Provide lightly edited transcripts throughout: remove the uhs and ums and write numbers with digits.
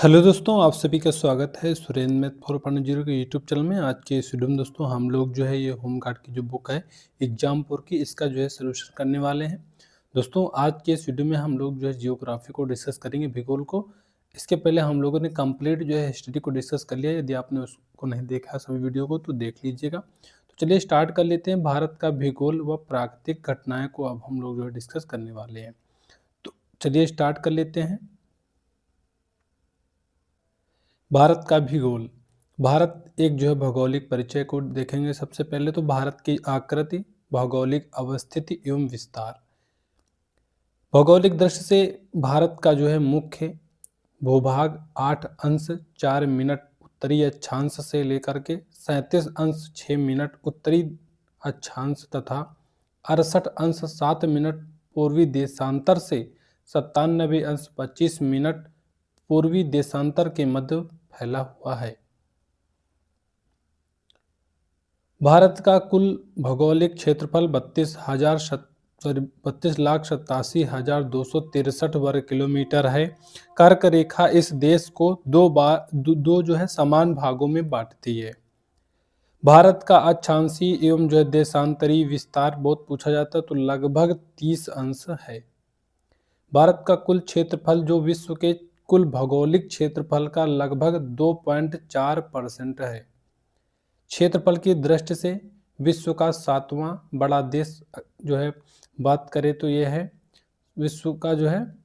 Hello दोस्तों, आप सभी का स्वागत है सुरेंद्र मैथ 4.0 के यूट्यूब चैनल में। आज के इस वीडियो में दोस्तों हम लोग जो है ये होम गार्ड की जो बुक है एग्जाम 4 की, इसका जो है सोल्यूशन करने वाले हैं। दोस्तों आज के इस वीडियो में हम लोग जो है जियोग्राफी को डिस्कस करेंगे, भूगोल को। इसके पहले हम लोगों ने कंप्लीट जो है हिस्ट्री को डिस्कस कर लिया। यदि आपने उसको नहीं देखा सभी वीडियो को तो देख लीजिएगा। तो चलिए स्टार्ट कर लेते हैं। भारत का भूगोल व प्राकृतिक घटनाएँ को अब हम लोग जो है डिस्कस करने वाले हैं। तो चलिए स्टार्ट कर लेते हैं। भारत का भूगोल। भारत एक जो है भौगोलिक परिचय को देखेंगे। सबसे पहले तो भारत की आकृति, भौगोलिक अवस्थिति एवं विस्तार। भौगोलिक दृष्टि से भारत का जो है मुख्य भूभाग 8 अंश 4 मिनट उत्तरी अक्षांश से लेकर के 37 अंश 6 मिनट उत्तरी अक्षांश तथा 68 अंश 7 मिनट पूर्वी देशांतर से 97 अंश 25 मिनट पूर्वी देशांतर के मध्य फैला हुआ है। भारत का कुल भौगोलिक क्षेत्रफल 32,87,263 वर्ग किलोमीटर है। कर्क रेखा इस देश को दो जो है समान भागों में बांटती है। भारत का अक्षांशीय एवं जो है देशांतरी विस्तार बहुत पूछा जाता है, तो लगभग 30 अंश है। भारत का कुल क्षेत्रफल जो विश्व के कुल भौगोलिक क्षेत्रफल का लगभग 2.4% है। क्षेत्रफल की दृष्टि से विश्व का 7वां बड़ा देश जो है बात करें तो यह है, विश्व का जो है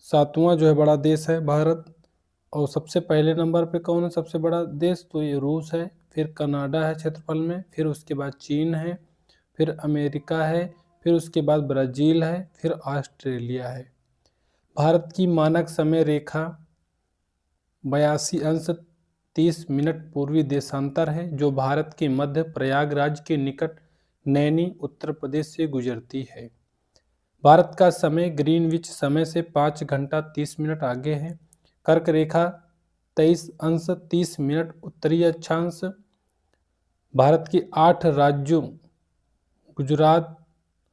7वां जो है बड़ा देश है भारत। और सबसे पहले नंबर पे कौन है सबसे बड़ा देश, तो ये रूस है, फिर कनाडा है क्षेत्रफल में, फिर उसके बाद चीन है, फिर अमेरिका है, फिर उसके बाद ब्राज़ील है, फिर ऑस्ट्रेलिया है। भारत की मानक समय रेखा 82 अंश 30 मिनट पूर्वी देशांतर है, जो भारत के मध्य प्रयागराज के निकट नैनी उत्तर प्रदेश से गुजरती है। भारत का समय ग्रीनविच समय से 5 घंटा 30 मिनट आगे है। कर्क रेखा 23 अंश 30 मिनट उत्तरी अक्षांश। भारत के 8 राज्यों गुजरात,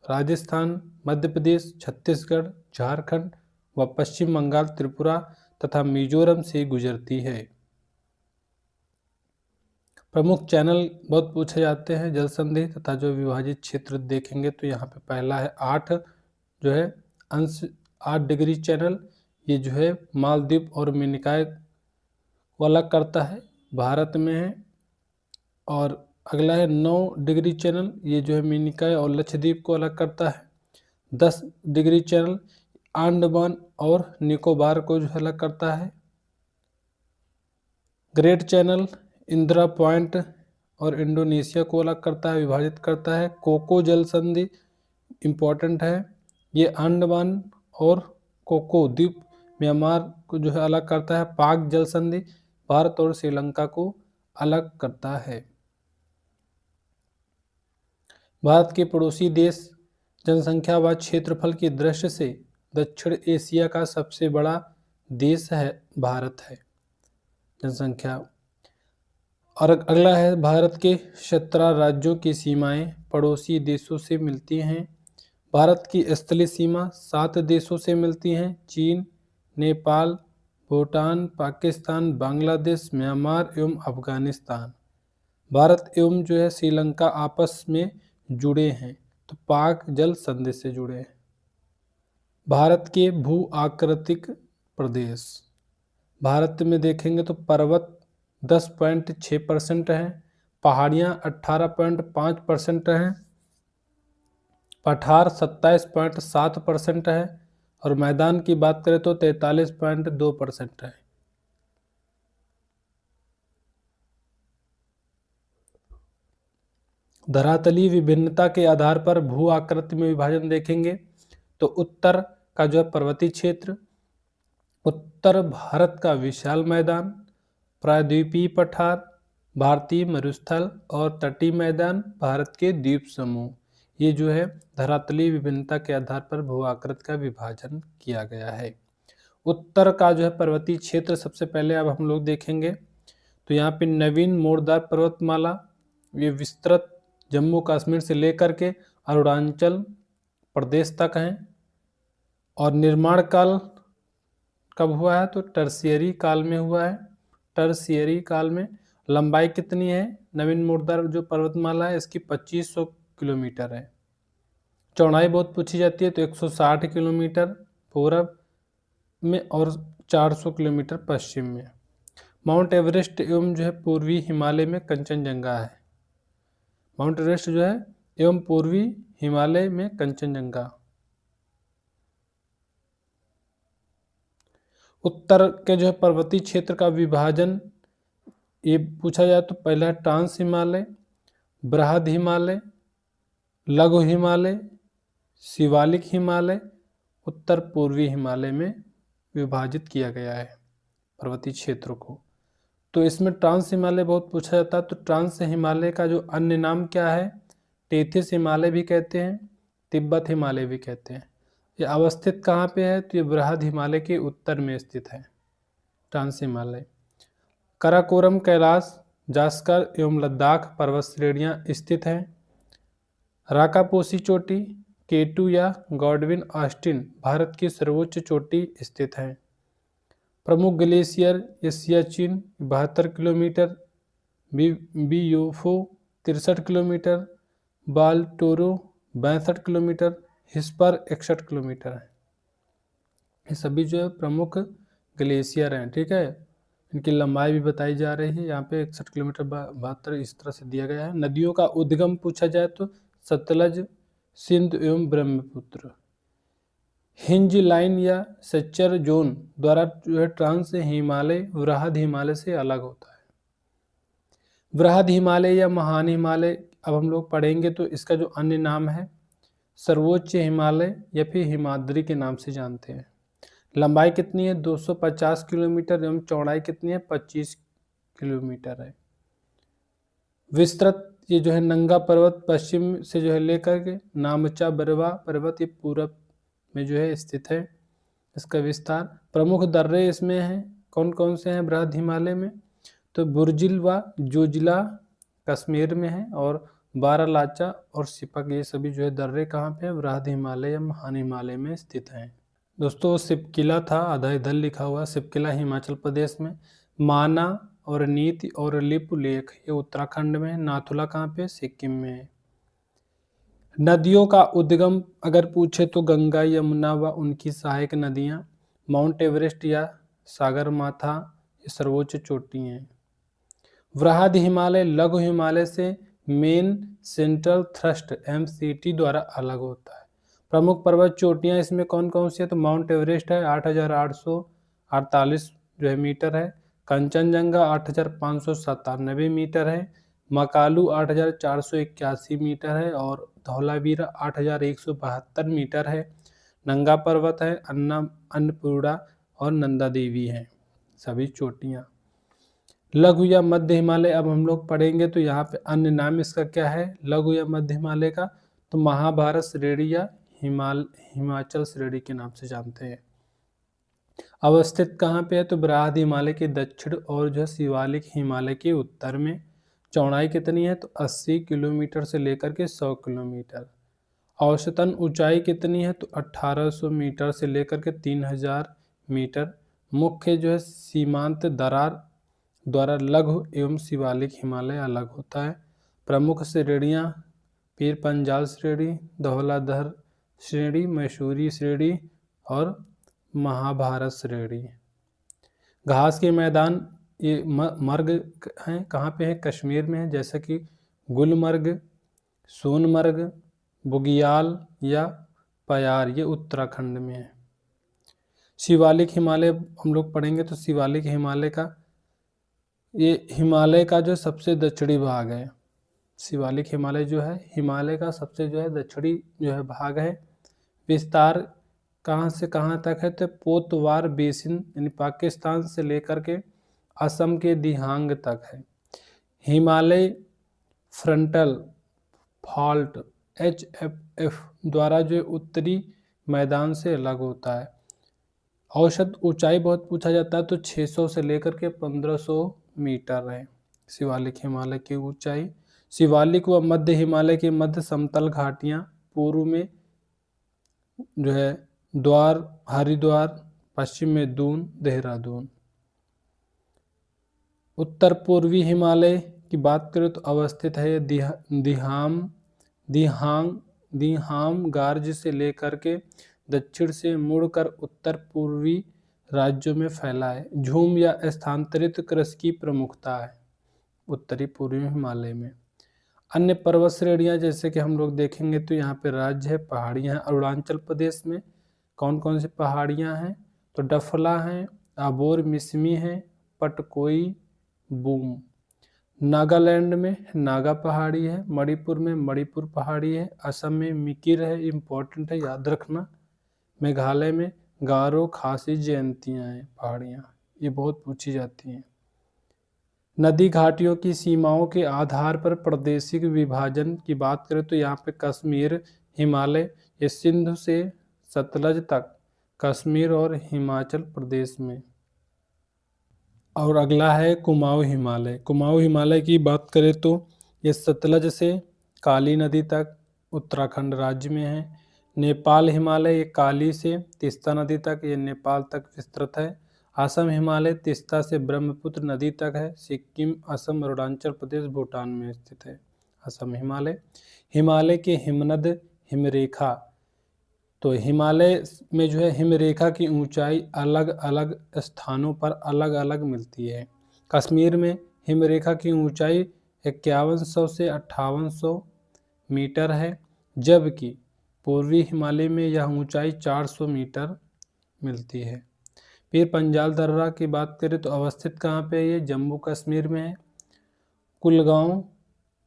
राजस्थान, मध्य प्रदेश, छत्तीसगढ़, झारखंड व पश्चिम बंगाल, त्रिपुरा तथा मिजोरम से गुजरती है। प्रमुख चैनल बहुत पूछे जाते हैं। जल संधि तथा जो विभाजित क्षेत्र देखेंगे तो यहाँ पे पहला है 8 जो है अंश 8 डिग्री चैनल, ये जो है मालदीव और मिनिकॉय को अलग करता है, भारत में है। और अगला है 9 डिग्री चैनल, ये जो है मिनिकॉय और लक्षद्वीप को अलग करता है। 10 डिग्री चैनल अंडमान और निकोबार को जो है अलग करता है। ग्रेट चैनल इंदिरा पॉइंट और इंडोनेशिया को अलग करता है, विभाजित करता है। कोको जल संधि इम्पोर्टेंट है, ये अंडमान और कोको द्वीप म्यांमार को जो है अलग करता है। पाक जल संधि भारत और श्रीलंका को अलग करता है। भारत के पड़ोसी देश जनसंख्या व क्षेत्रफल की दृष्टि से दक्षिण एशिया का सबसे बड़ा देश है भारत है जनसंख्या। और अगला है भारत के 17 राज्यों की सीमाएं पड़ोसी देशों से मिलती हैं। भारत की स्थलीय सीमा 7 देशों से मिलती हैं, चीन, नेपाल, भूटान, पाकिस्तान, बांग्लादेश, म्यांमार एवं अफगानिस्तान। भारत एवं जो है श्रीलंका आपस में जुड़े हैं, तो पाक जल संधि से जुड़े हैं। भारत के भू आकृतिक प्रदेश, भारत में देखेंगे तो पर्वत 10.6% है, पहाड़ियाँ 18.5% हैं, पठार 27.7% है और मैदान की बात करें तो 43.2% है। धरातलीय विभिन्नता के आधार पर भू आकृति में विभाजन देखेंगे तो उत्तर का जो है पर्वतीय क्षेत्र, उत्तर भारत का विशाल मैदान, प्रायद्वीपीय पठार, भारतीय मरुस्थल और तटीय मैदान, भारत के द्वीप समूह, ये जो है धरातलीय विभिन्नता के आधार पर भू आकृति का विभाजन किया गया है। उत्तर का जो है पर्वतीय क्षेत्र सबसे पहले अब हम लोग देखेंगे तो यहाँ पे नवीन मोरदार पर्वतमाला, ये विस्तृत जम्मू कश्मीर से लेकर के अरुणाचल प्रदेश तक हैं। और निर्माण काल कब हुआ है? तो टर्शियरी काल में हुआ है। टर्शियरी काल में। लंबाई कितनी है? नवीन मुर्दार जो पर्वतमाला है इसकी 2500 किलोमीटर है। चौड़ाई बहुत पूछी जाती है, तो 160 किलोमीटर पूरब में और 400 किलोमीटर पश्चिम में। माउंट एवरेस्ट एवं जो है पूर्वी हिमालय में कंचनजंगा है। माउंट एवरेस्ट जो है एवं पूर्वी हिमालय में कंचनजंगा। उत्तर के जो है पर्वतीय क्षेत्र का विभाजन ये पूछा जाए तो पहला है ट्रांस हिमालय, बृहद हिमालय, लघु हिमालय, शिवालिक हिमालय, उत्तर पूर्वी हिमालय में विभाजित किया गया है पर्वतीय क्षेत्रों को। तो इसमें ट्रांस हिमालय बहुत पूछा जाता है। तो ट्रांस हिमालय का जो अन्य नाम क्या है? टेथिस हिमालय भी कहते हैं, तिब्बत हिमालय भी कहते हैं। ये अवस्थित कहाँ पे है? तो ये बृहद हिमालय के उत्तर में स्थित है ट्रांस हिमालय। काराकोरम, कैलाश, जास्कर एवं लद्दाख पर्वत श्रेणियाँ स्थित हैं। राकापोसी चोटी, केटू या गॉडविन ऑस्टिन भारत की सर्वोच्च चोटी स्थित है। प्रमुख glacier Siachen 72 kilometre, Biafo 63 kilometre, Baltoro 62 kilometre, Hispar 61 kilometre है। ये सभी जो है प्रमुख ग्लेशियर हैं। ठीक है, इनकी लंबाई भी बताई जा रही है यहाँ पे 61 किलोमीटर 72 इस तरह से दिया गया है। नदियों का उद्गम पूछा जाए तो सतलज, सिंध एवं ब्रह्मपुत्र। हिंज लाइन या सच्चर जोन द्वारा जो है ट्रांस हिमालय वृहद हिमालय से अलग होता है। वृहद हिमालय या महान हिमालय अब हम लोग पढ़ेंगे तो इसका जो अन्य नाम है सर्वोच्च हिमालय या फिर हिमाद्री के नाम से जानते हैं। लंबाई कितनी है? 250 किलोमीटर एवं चौड़ाई कितनी है? 25 किलोमीटर है। विस्तृत ये जो है नंगा पर्वत पश्चिम से जो है लेकर के नामचा बरवा पर्वत ये पूरब में जो है स्थित है। इसका विस्तार। प्रमुख दर्रे इसमें हैं, कौन कौन से हैं बृहद हिमालय में? तो बुर्जिल व जोजिला कश्मीर में है, और बारालाचा और सिपक ये सभी जो है दर्रे कहाँ पे है? बृहद हिमालय या महान हिमालय में स्थित हैं। दोस्तों सिपकिला था, आधा इधर लिखा हुआ, सिपकिला हिमाचल प्रदेश में। माना और नीति और लिपु लेख ये उत्तराखंड में। नाथुला कहाँ पे? सिक्किम में है। नदियों का उद्गम अगर पूछे तो गंगा, यमुना व उनकी सहायक नदियाँ, माउंट एवरेस्ट या सागरमाथा ये सर्वोच्च चोटी हैं। वृहद हिमालय लघु हिमालय से मेन सेंट्रल थ्रस्ट MCT द्वारा अलग होता है। प्रमुख पर्वत चोटियाँ इसमें कौन कौन सी है? तो माउंट एवरेस्ट है 8,848 जो है मीटर है। कंचनजंगा 8,597 मीटर है। मकालू 8,481 मीटर है, और धौलावीरा 8,172 मीटर है। नंगा पर्वत है, अन्नपूर्णा और नंदा देवी हैं सभी चोटियाँ। लघु या मध्य हिमालय अब हम लोग पढ़ेंगे तो यहाँ पे अन्य नाम इसका क्या है लघु या मध्य हिमालय का? तो महाभारत श्रेणी या हिमाचल श्रेणी के नाम से जानते हैं। अवस्थित कहाँ पे है? तो बृहद हिमालय के दक्षिण और जो है शिवालिक हिमालय के उत्तर में। चौड़ाई कितनी है? तो 80 किलोमीटर से लेकर के 100 किलोमीटर। औसतन ऊंचाई कितनी है? तो 1800 मीटर से लेकर के 3000 मीटर। मुख्य जो है सीमांत दरार द्वारा लघु एवं शिवालिक हिमालय अलग होता है। प्रमुख श्रेणियाँ पीर पंजाल श्रेणी, धौलाधर श्रेणी, मैसूरी श्रेणी और महाभारत श्रेणी। घास के मैदान ये मर्ग हैं, कहाँ पे है? कश्मीर में है, जैसा कि गुलमर्ग, सोनमर्ग, बुगियाल या पयार ये उत्तराखंड में है। शिवालिक हिमालय हम लोग पढ़ेंगे तो शिवालिक हिमालय का ये हिमालय का जो सबसे दक्षिणी भाग है। शिवालिक हिमालय जो है हिमालय का सबसे जो है दक्षिणी जो है भाग है। विस्तार कहाँ से कहाँ तक है? तो पोतवार बेसिन यानी पाकिस्तान से लेकर के असम के दिहांग तक है। हिमालय फ्रंटल फॉल्ट HFF द्वारा जो उत्तरी मैदान से अलग होता है। औसत ऊंचाई बहुत पूछा जाता है तो 600 से लेकर के 1500 मीटर है शिवालिक हिमालय की ऊंचाई। शिवालिक व मध्य हिमालय के मध्य समतल घाटियाँ पूर्व में जो है द्वार, हरिद्वार, पश्चिम में दून, देहरादून। उत्तर पूर्वी हिमालय की बात करें तो अवस्थित है ये दिहांग दिहाम गार्ज से लेकर के दक्षिण से मुड़कर उत्तर पूर्वी राज्यों में फैला है। झूम या स्थानांतरित कृषि की प्रमुखता है उत्तरी पूर्वी हिमालय में। अन्य पर्वत श्रेणियां जैसे कि हम लोग देखेंगे तो यहाँ पे राज्य है, पहाड़ियाँ हैं। अरुणाचल प्रदेश में कौन कौन सी पहाड़ियाँ हैं तो डफला हैं, अबोर मिसमी है, पटकोई, बूम। नागालैंड में नागा पहाड़ी है, मणिपुर में मणिपुर पहाड़ी है, असम में मिकिर है, इम्पोर्टेंट है याद रखना। मेघालय में गारो, खासी, जयंतियाँ हैं पहाड़ियाँ, ये बहुत पूछी जाती हैं। नदी घाटियों की सीमाओं के आधार पर प्रादेशिक विभाजन की बात करें तो यहाँ पे कश्मीर, हिमालय, ये सिंधु से सतलज तक कश्मीर और हिमाचल प्रदेश में। और अगला है कुमाऊं हिमालय। कुमाऊं हिमालय की बात करें तो ये सतलज से काली नदी तक उत्तराखंड राज्य में है। नेपाल हिमालय ये काली से तीस्ता नदी तक, ये नेपाल तक विस्तृत है। असम हिमालय तीस्ता से ब्रह्मपुत्र नदी तक है। सिक्किम, असम, अरुणाचल प्रदेश, भूटान में स्थित है असम हिमालय। हिमालय के हिमनद हिमरेखा, तो हिमालय में जो है हिमरेखा की ऊंचाई अलग अलग स्थानों पर अलग अलग मिलती है। कश्मीर में हिमरेखा की ऊंचाई 5100 से 5800 मीटर है, जबकि पूर्वी हिमालय में यह ऊंचाई 400 मीटर मिलती है। फिर पंजाल दर्रा की बात करें तो अवस्थित कहाँ पे है ये, जम्मू कश्मीर में है। कुलगांव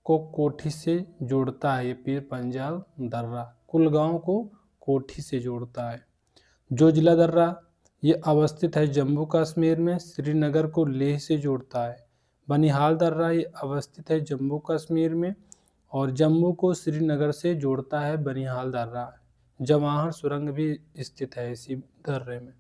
को कोठी से जोड़ता है ये पीर पंजाल दर्रा, कुलगांव को कोठी से जोड़ता है। जोजिला दर्रा ये अवस्थित है जम्मू कश्मीर में, श्रीनगर को लेह से जोड़ता है। बनिहाल दर्रा ये अवस्थित है जम्मू कश्मीर में और जम्मू को श्रीनगर से जोड़ता है बनिहाल दर्रा। जवाहर सुरंग भी स्थित है इसी दर्रे में।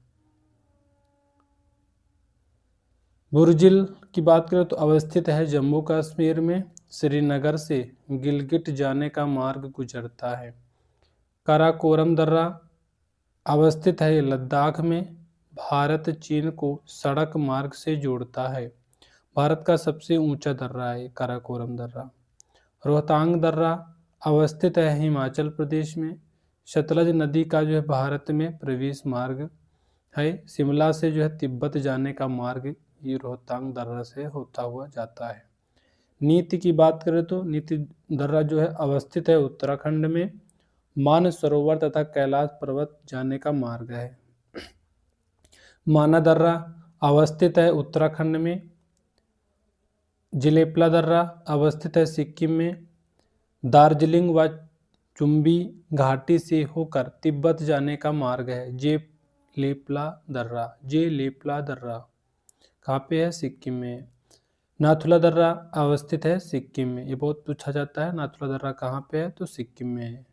बुर्जिल की बात करें तो अवस्थित है जम्मू कश्मीर में, श्रीनगर से गिलगिट जाने का मार्ग गुजरता है। काराकोरम दर्रा अवस्थित है लद्दाख में, भारत चीन को सड़क मार्ग से जोड़ता है। भारत का सबसे ऊंचा दर्रा है काराकोरम दर्रा। रोहतांग दर्रा अवस्थित है हिमाचल प्रदेश में। सतलज नदी का जो है भारत में प्रवेश मार्ग है। शिमला से जो है तिब्बत जाने का मार्ग ये रोहतांग दर्रा से होता हुआ जाता है। नीति की बात करें तो नीति दर्रा जो है अवस्थित है उत्तराखंड में, मानसरोवर तथा कैलाश पर्वत जाने का मार्ग है। माना दर्रा अवस्थित है उत्तराखंड में। जिलेपला दर्रा अवस्थित है सिक्किम में। दार्जिलिंग व चुम्बी घाटी से होकर तिब्बत जाने का मार्ग है। जेलेपला दर्रा कहाँ पे है, सिक्किम में। नाथुला दर्रा अवस्थित है सिक्किम में, ये बहुत पूछा जाता है नाथुला दर्रा कहाँ पे है तो सिक्किम में है।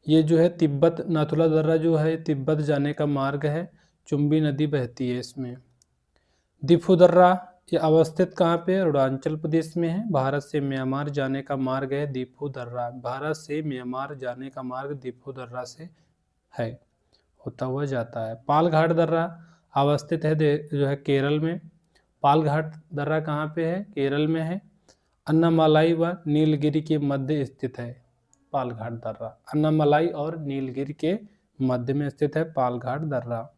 ये जो है तिब्बत, नाथुला दर्रा जो है तिब्बत जाने का मार्ग है, चुम्बी नदी बहती है इसमें। दिफू दर्रा ये अवस्थित कहाँ पे है, अरुणाचल प्रदेश में है। भारत से म्यांमार जाने का मार्ग है दिफू दर्रा, भारत से म्यांमार जाने का मार्ग दिफू दर्रा से है, होता हुआ जाता है। पालघाट दर्रा अवस्थित है जो है केरल में। पालघाट दर्रा कहाँ पे है, केरल में है। अन्नामलाई व नीलगिरी के मध्य स्थित है पालघाट दर्रा, अन्नामलाई और नीलगिरी के मध्य में स्थित है पालघाट दर्रा।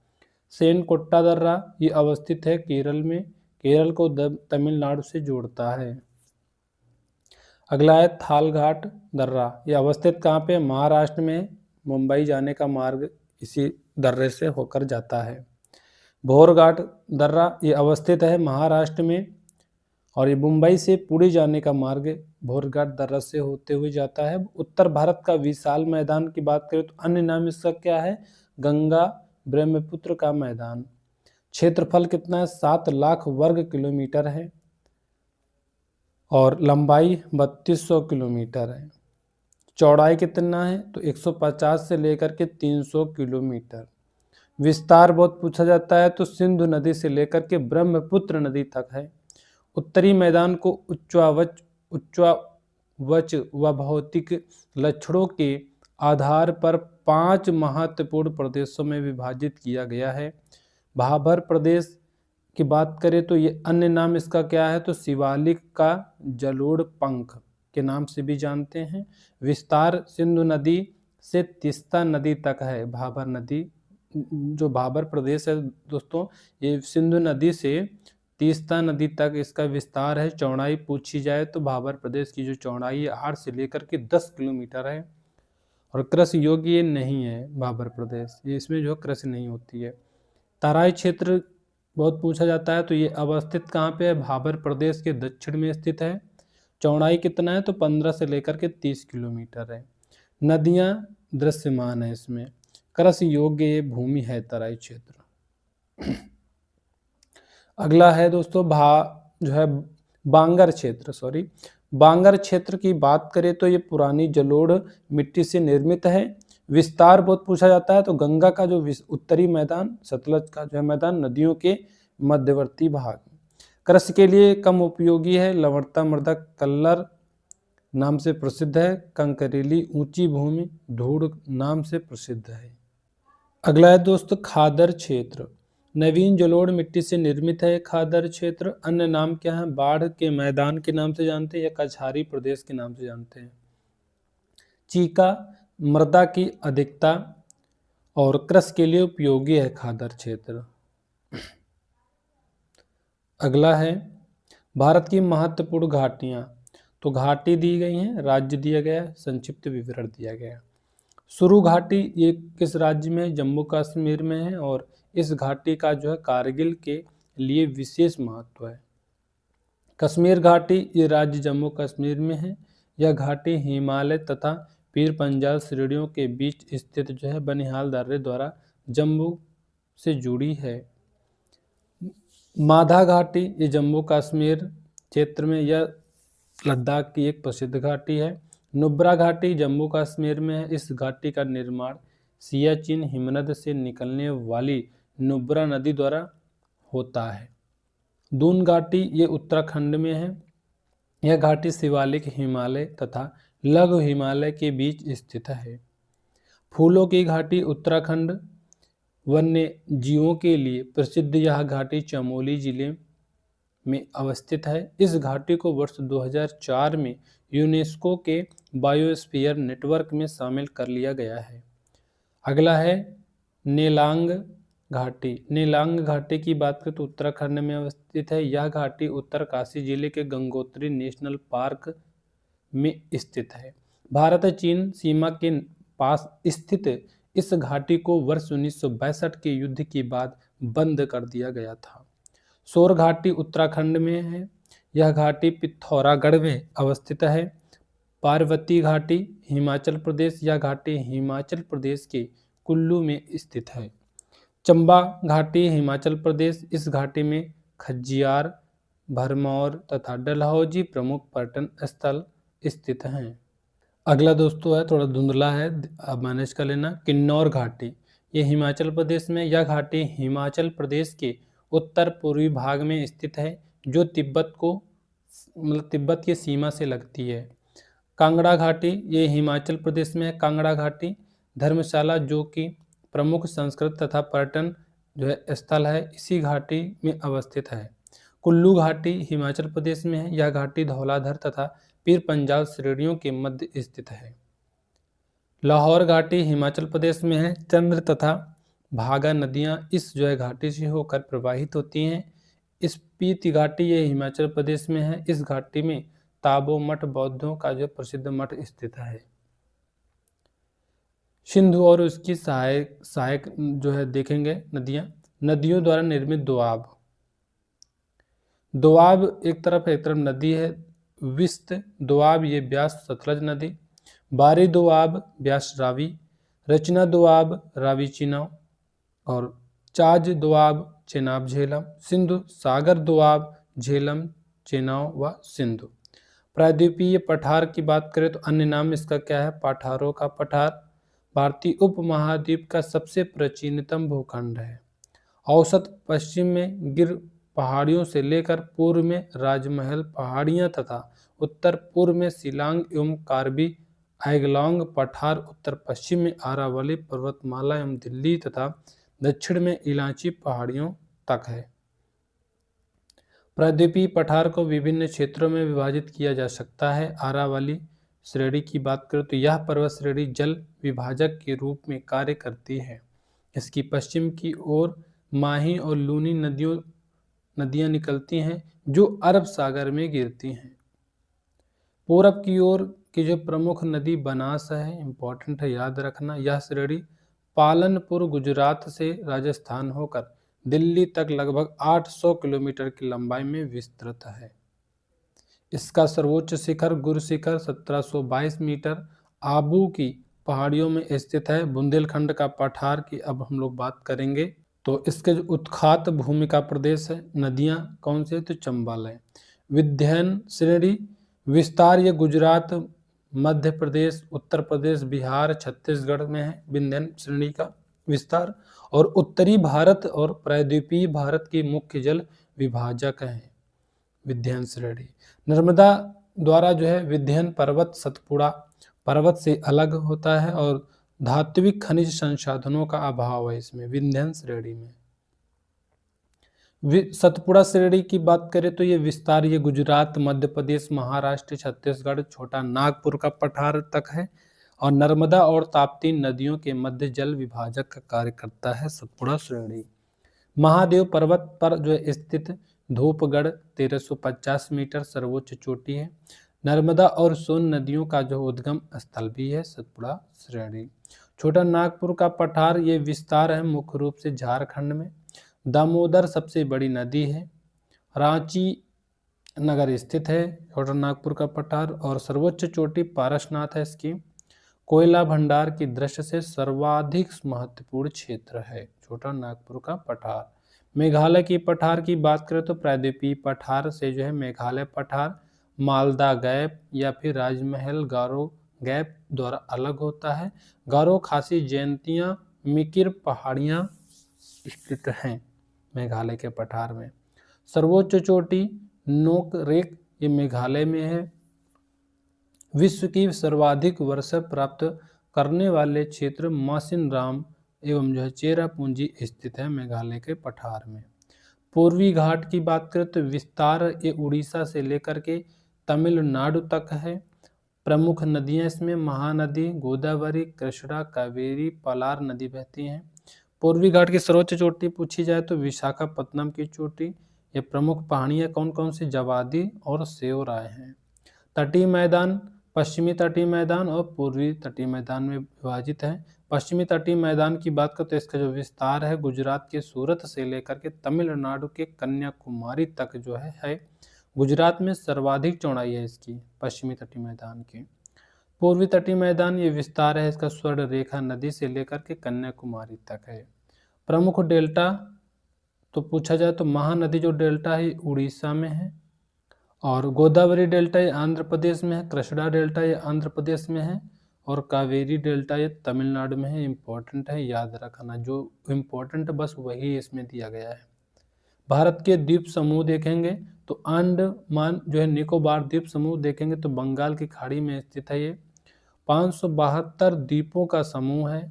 सेनकोट्टा दर्रा ये अवस्थित है केरल में, केरल को तमिलनाडु से जोड़ता है। अगला है थालघाट दर्रा, ये अवस्थित कहाँ पे, महाराष्ट्र में, मुंबई जाने का मार्ग इसी दर्रे से होकर जाता है। भोरघाट दर्रा ये अवस्थित है महाराष्ट्र में और ये मुंबई से पुणे जाने का मार्ग भोरघाट दर्रा से होते हुए जाता है। उत्तर भारत का विशाल मैदान की बात करें तो अन्य नाम इसका क्या है, गंगा ब्रह्मपुत्र का मैदान। क्षेत्रफल कितना है, 7 लाख वर्ग किलोमीटर है और लंबाई 3200 किलोमीटर है। चौड़ाई कितना है तो 150 से लेकर के 300 किलोमीटर। विस्तार बहुत पूछा जाता है तो सिंधु नदी से लेकर के ब्रह्मपुत्र नदी तक है। उत्तरी मैदान को उच्चावच व भौतिक लक्षणों के आधार पर 5 महत्वपूर्ण प्रदेशों में विभाजित किया गया है। भाबर प्रदेश की बात करें तो ये अन्य नाम इसका क्या है, तो शिवालिक का जलोढ़ पंख के नाम से भी जानते हैं। विस्तार सिंधु नदी से तीस्ता नदी तक है। भाबर नदी, जो भाबर प्रदेश है दोस्तों, ये सिंधु नदी से तीस्ता नदी तक इसका विस्तार है। चौड़ाई पूछी जाए तो भाबर प्रदेश की जो चौड़ाई है 8 से लेकर के 10 किलोमीटर है। और कृषि योग्य ये नहीं है भाबर प्रदेश, ये इसमें जो कृषि नहीं होती है। तराई क्षेत्र बहुत पूछा जाता है, तो ये अवस्थित कहाँ पे है, भाबर प्रदेश के दक्षिण में स्थित है। चौड़ाई कितना है, तो 15 से लेकर के 30 किलोमीटर है। नदियां दृश्यमान है इसमें। कृषि योग्य ये भूमि है तराई क्षेत्र। अगला है दोस्तों जो है बांगर क्षेत्र, बांगर क्षेत्र की बात करें तो ये पुरानी जलोढ़ मिट्टी से निर्मित है। विस्तार बहुत पूछा जाता है, तो गंगा का जो उत्तरी मैदान, सतलज का जो है मैदान, नदियों के मध्यवर्ती भाग। कृषि के लिए कम उपयोगी है। लवणता मृदा कल्लर नाम से प्रसिद्ध है। कंकरीली ऊंची भूमि धूड़ नाम से प्रसिद्ध है। अगला है दोस्तों खादर क्षेत्र। नवीन जलोढ़ मिट्टी से निर्मित है खादर क्षेत्र। अन्य नाम क्या है, बाढ़ के मैदान के नाम से जानते हैं या कछारी प्रदेश के नाम से जानते हैं। चीका मृदा की अधिकता और कृषि के लिए उपयोगी है खादर क्षेत्र। अगला है भारत की महत्वपूर्ण घाटियां। तो घाटी दी गई हैं, राज्य दिया गया है, संक्षिप्त विवरण दिया गया है। सुरु घाटी ये किस राज्य में, जम्मू कश्मीर में है, और इस घाटी का जो है कारगिल के लिए विशेष महत्व है। कश्मीर घाटी ये राज्य जम्मू कश्मीर में है। यह घाटी हिमालय तथा पीर पंजाल श्रेणियों के बीच स्थित जो है बनिहाल दर्रे द्वारा जम्मू से जुड़ी है। माधा घाटी ये जम्मू कश्मीर क्षेत्र में, यह लद्दाख की एक प्रसिद्ध घाटी है। नुब्रा घाटी जम्मू कश्मीर में है। इस घाटी का निर्माण सियाचिन हिमनद से निकलने वाली नुब्रा नदी द्वारा होता है। दून घाटी ये उत्तराखंड में है। यह घाटी शिवालिक हिमालय तथा लघु हिमालय के बीच स्थित है। फूलों की घाटी उत्तराखंड वन्य जीवों के लिए प्रसिद्ध यह घाटी चमोली जिले में अवस्थित है। इस घाटी को वर्ष 2004 में यूनेस्को के बायोस्फीयर नेटवर्क में शामिल कर लिया गया है। अगला है नेलांग घाटी। नेलांग घाटी की बात करें तो उत्तराखंड में अवस्थित है। यह घाटी उत्तरकाशी जिले के गंगोत्री नेशनल पार्क में स्थित है। भारत चीन सीमा के पास स्थित इस घाटी को वर्ष 1962 के युद्ध के बाद बंद कर दिया गया था। सोर घाटी उत्तराखंड में है। यह घाटी पिथौरागढ़ में अवस्थित है। पार्वती घाटी हिमाचल प्रदेश, यह घाटी हिमाचल प्रदेश के कुल्लू में स्थित है। चंबा घाटी हिमाचल प्रदेश, इस घाटी में खज्जियार, भरमौर तथा डलहौजी प्रमुख पर्यटन स्थल स्थित हैं। अगला दोस्तों है, थोड़ा धुंधला है, अब मैनेज कर लेना। किन्नौर घाटी ये हिमाचल प्रदेश में, यह घाटी हिमाचल प्रदेश के उत्तर पूर्वी भाग में स्थित है, जो तिब्बत की सीमा से लगती है। कांगड़ा घाटी ये हिमाचल प्रदेश में है। कांगड़ा घाटी धर्मशाला जो कि प्रमुख संस्कृत तथा पर्यटन जो है स्थल है, इसी घाटी में अवस्थित है। कुल्लू घाटी हिमाचल प्रदेश में है। यह घाटी धौलाधर तथा पीर पंजाल श्रेणियों के मध्य स्थित है। लाहौर घाटी हिमाचल प्रदेश में है। चंद्र तथा भागा नदियां इस जो है घाटी से होकर प्रवाहित होती हैं। स्पीति घाटी ये हिमाचल प्रदेश में है। इस घाटी में ताबो मठ बौद्धों का जो प्रसिद्ध मठ स्थित है। सिंधु और उसकी सहायक जो है देखेंगे नदियों द्वारा निर्मित दोआब एक तरफ नदी है। विस्त दोआब ये ब्यास सतलज नदी। बारी दोआब ब्यास रावी। रचना दोआब रावी चिनाब और चाज दोआब चेनाब झेलम। सिंधु सागर दोआब झेलम चेनाब व सिंधु। प्रायद्वीपीय पठार की बात करें तो अन्य नाम इसका क्या है, पठारों का पठार। भारतीय उपमहाद्वीप का सबसे प्राचीनतम भूखंड है। औसत पश्चिम में गिर पहाड़ियों से लेकर पूर्व में राजमहल पहाड़ियां तथा उत्तर पूर्व में शिलांग एवं कार्बी आंगलोंग पठार, उत्तर पश्चिम में अरावली पर्वतमाला एवं दिल्ली तथा दक्षिण में इलाची पहाड़ियों तक है। प्रायद्वीपीय पठार को विभिन्न क्षेत्रों में विभाजित किया जा सकता है। अरावली श्रेणी की बात करें तो यह पर्वत श्रेणी जल विभाजक के रूप में कार्य करती है। इसकी पश्चिम की ओर माही और लूनी नदियां निकलती हैं जो अरब सागर में गिरती हैं। पूरब की ओर की जो प्रमुख नदी बनास है, इंपॉर्टेंट है याद रखना। यह श्रेणी पालनपुर गुजरात से राजस्थान होकर दिल्ली तक लगभग 800 किलोमीटर की लंबाई में विस्तृत है। इसका सर्वोच्च शिखर गुरु शिखर 1722 मीटर आबू की पहाड़ियों में स्थित है। बुंदेलखंड का पठार की अब हम लोग बात करेंगे तो इसके जो उत्खात भूमि का प्रदेश है, नदियां कौन से, तो चंबल है। विंध्य श्रेणी विस्तार ये गुजरात, मध्य प्रदेश, उत्तर प्रदेश, बिहार, छत्तीसगढ़ में है विंध्य श्रेणी का विस्तार, और उत्तरी भारत और प्रायद्वीपीय भारत की मुख्य जल विभाजक है विंध्य श्रेणी। नर्मदा द्वारा जो है विंध्य पर्वत सतपुड़ा पर्वत से अलग होता है और धात्विक खनिज संसाधनों का अभाव है इसमें विंध्य श्रेणी में। सतपुड़ा श्रेणी की बात करें तो ये विस्तार ये गुजरात, मध्य प्रदेश, महाराष्ट्र, छत्तीसगढ़, छोटा नागपुर का पठार तक है और नर्मदा और ताप्ती नदियों के मध्य जल विभाजक का कार्य करता है सतपुड़ा श्रेणी। महादेव पर्वत पर जो स्थित धूपगढ़ 1350 मीटर सर्वोच्च चोटी है। नर्मदा और सोन नदियों का जो उद्गम स्थल भी है सतपुड़ा श्रेणी। छोटा नागपुर का पठार ये विस्तार है मुख्य रूप से झारखंड में। दामोदर सबसे बड़ी नदी है। रांची नगर स्थित है छोटा नागपुर का पठार और सर्वोच्च चोटी पारसनाथ है इसकी। कोयला भंडार की दृष्टि से सर्वाधिक महत्वपूर्ण क्षेत्र है छोटा नागपुर का पठार। मेघालय की पठार की बात करें तो प्रायद्वीपीय पठार से जो है मेघालय पठार मालदा गैप या फिर राजमहल गारो गैप द्वारा अलग होता है। गारो खासी जयंतियां मिकिर पहाड़ियां स्थित हैं मेघालय के पठार में। सर्वोच्च चोटी नोक रेक ये मेघालय में है। विश्व की सर्वाधिक वर्षा प्राप्त करने वाले क्षेत्र मासिनराम एवं जो है चेरापूंजी स्थित है मेघालय के पठार में। पूर्वी घाट की बात करें तो विस्तार ये उड़ीसा से लेकर के तमिलनाडु तक है। प्रमुख नदियां इसमें महानदी, गोदावरी, कृष्णा, कावेरी, पलार नदी बहती हैं। पूर्वी घाट की सर्वोच्च चोटी पूछी जाए तो विशाखापत्तनम की चोटी। ये प्रमुख पहाड़ियां कौन कौन सी, जवादी और सेवराय हैं। तटीय मैदान पश्चिमी तटीय मैदान और पूर्वी तटीय मैदान में विभाजित है। पश्चिमी तटीय मैदान की बात करें तो इसका जो विस्तार है गुजरात के सूरत से लेकर के तमिलनाडु के कन्याकुमारी तक जो है गुजरात में सर्वाधिक चौड़ाई है इसकी पश्चिमी तटीय मैदान की। पूर्वी तटीय मैदान ये विस्तार है इसका स्वर्ण रेखा नदी से लेकर के कन्याकुमारी तक है। प्रमुख डेल्टा तो पूछा जाए तो महानदी जो डेल्टा है उड़ीसा में है और गोदावरी डेल्टा ये आंध्र प्रदेश में है। कृष्णा डेल्टा ये आंध्र प्रदेश में है और कावेरी डेल्टा ये तमिलनाडु में है। इंपॉर्टेंट है याद रखना, जो इम्पोर्टेंट बस वही इसमें दिया गया है। भारत के द्वीप समूह देखेंगे तो अंडमान जो है निकोबार द्वीप समूह देखेंगे तो बंगाल की खाड़ी में स्थित है। ये 572 द्वीपों का समूह है।